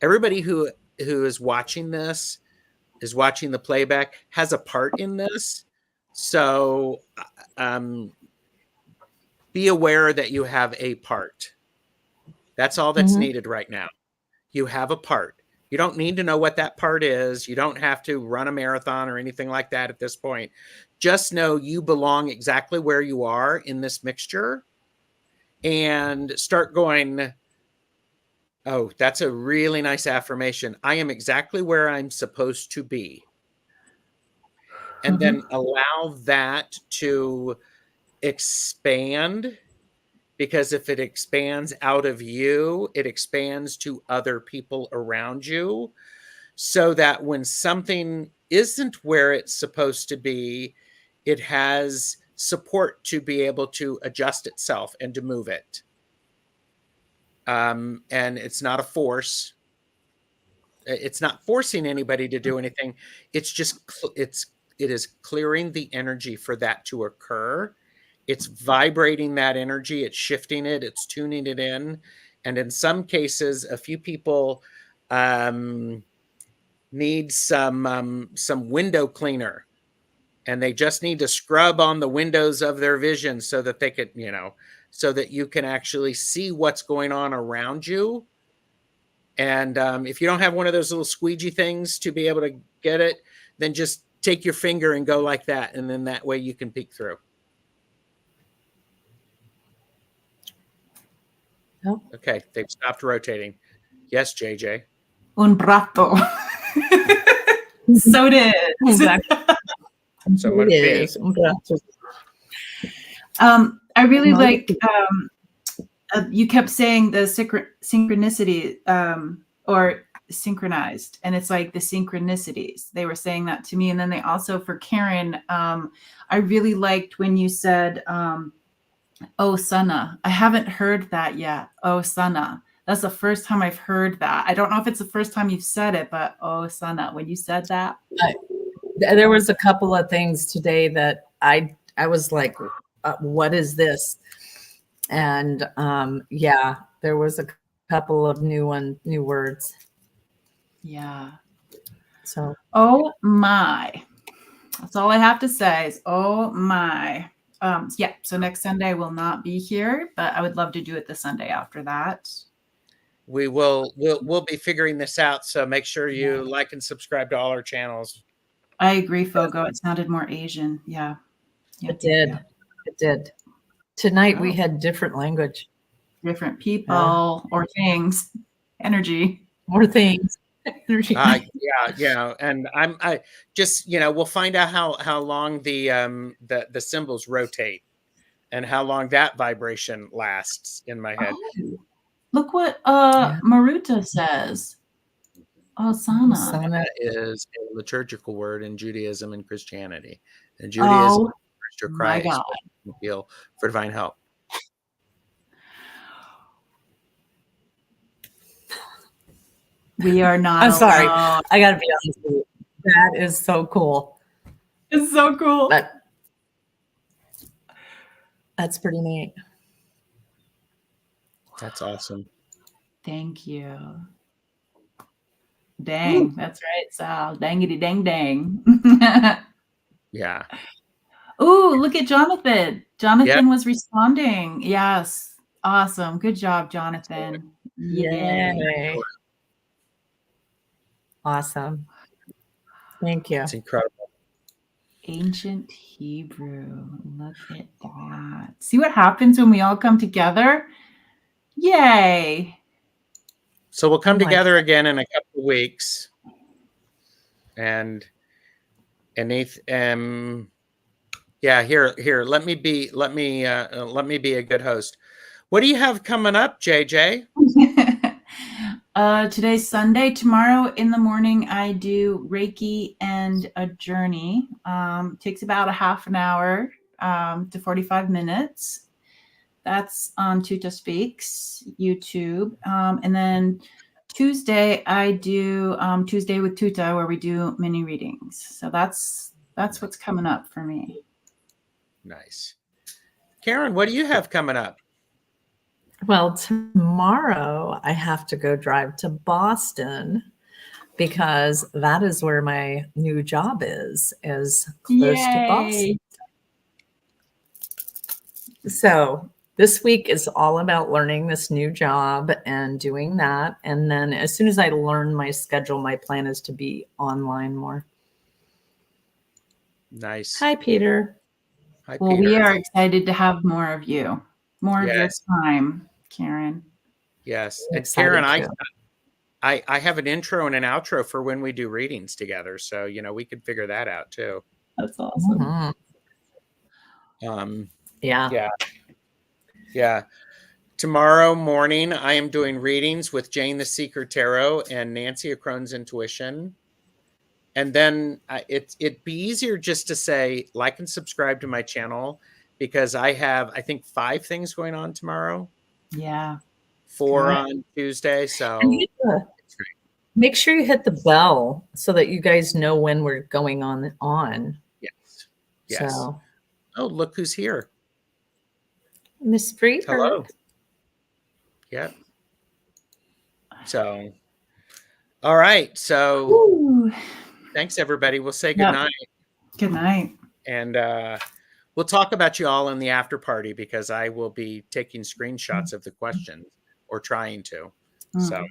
everybody who is watching this, is watching the playback, has a part in this. So be aware that you have a part. That's all that's needed right now. You have a part. You don't need to know what that part is. You don't have to run a marathon or anything like that at this point. Just know you belong exactly where you are in this mixture, and start going, oh, that's a really nice affirmation. I am exactly where I'm supposed to be. And then allow that to expand, because if it expands out of you, it expands to other people around you, so that when something isn't where it's supposed to be, it has support to be able to adjust itself and to move it. And it's not a force. It's not forcing anybody to do anything. It's just, it is clearing the energy for that to occur. It's vibrating that energy. It's shifting it. It's tuning it in. And in some cases, a few people need some window cleaner, and they just need to scrub on the windows of their vision so that they could, so that you can actually see what's going on around you. And if you don't have one of those little squeegee things to be able to get it, then just take your finger and go like that. And then that way you can peek through. Oh. Okay, they've stopped rotating. Yes, JJ. Un rato. So did. Exactly. Someone Yes. I really like you kept saying the synchronicity or synchronized, and it's like the synchronicities. They were saying that to me. And then they also, for Karen, I really liked when you said, oh, Sana. I haven't heard that yet. Oh, Sana. That's the first time I've heard that. I don't know if it's the first time you've said it, but oh, Sana, when you said that. There was a couple of things today that I was like, what is this? And yeah, there was a couple of new words. Yeah. So, oh my. That's all I have to say is, oh my. Yeah, so next Sunday I will not be here, but I would love to do it the Sunday after that. We'll be figuring this out, so make sure you like and subscribe to all our channels. I agree, Fogo. It sounded more Asian. Yeah. It did. Yeah. It did. Tonight we had different language. Different people or things. Energy. More things. Yeah. And I just, we'll find out how long the symbols rotate and how long that vibration lasts in my head. Oh, look what Maruta says. Osana. Osana is a liturgical word in Judaism and Christianity. And Judaism to Christ appeal for divine help. We are not. I'm sorry. I got to be honest with you. That is so cool. It's so cool. That's pretty neat. That's awesome. Thank you. Dang, that's right, Sal. Dangity dang dang. Yeah. Ooh, look at Jonathan. Jonathan was responding. Yes. Awesome. Good job, Jonathan. Yay. Awesome. Thank you. It's incredible. Ancient Hebrew. Look at that. See what happens when we all come together? Yay. So we'll come together again in a couple of weeks. And here, let me be a good host. What do you have coming up, JJ? Today's Sunday. Tomorrow in the morning, I do Reiki and a journey. Takes about a half an hour to 45 minutes. That's on Tuta Speaks YouTube. And then Tuesday, I do Tuesday with Tuta, where we do mini readings. So that's what's coming up for me. Nice. Karen, what do you have coming up? Well, tomorrow I have to go drive to Boston because that is where my new job is close to Boston. So this week is all about learning this new job and doing that. And then as soon as I learn my schedule, my plan is to be online more. Nice. Hi, Peter. Hi, Well, Peter. we are excited to have more of you, more of your Yes. time, Karen. Yes. I'm And Karen, excited too. I have an intro and an outro for when we do readings together. So, we could figure that out too. That's awesome. Mhm. Yeah. Yeah. Yeah. Tomorrow morning, I am doing readings with Jane the Seeker Tarot and Nancy Acrone's Intuition. And then it'd be easier just to say like and subscribe to my channel, because I have, I think, 5 things going on tomorrow, Yeah. 4 Good. on Tuesday. So And make sure you hit the bell so that you guys know when we're going on. yes. Yes. So, Oh, look who's here. Miss Freebird. Hello. Yep. So, all right. So Ooh. thanks, everybody. We'll say Yep. goodnight. Good night. And we'll talk about you all in the after party, because I will be taking screenshots of the questions, or trying to. So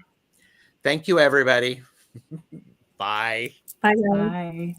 thank you, everybody. Bye. Bye, guys. Bye.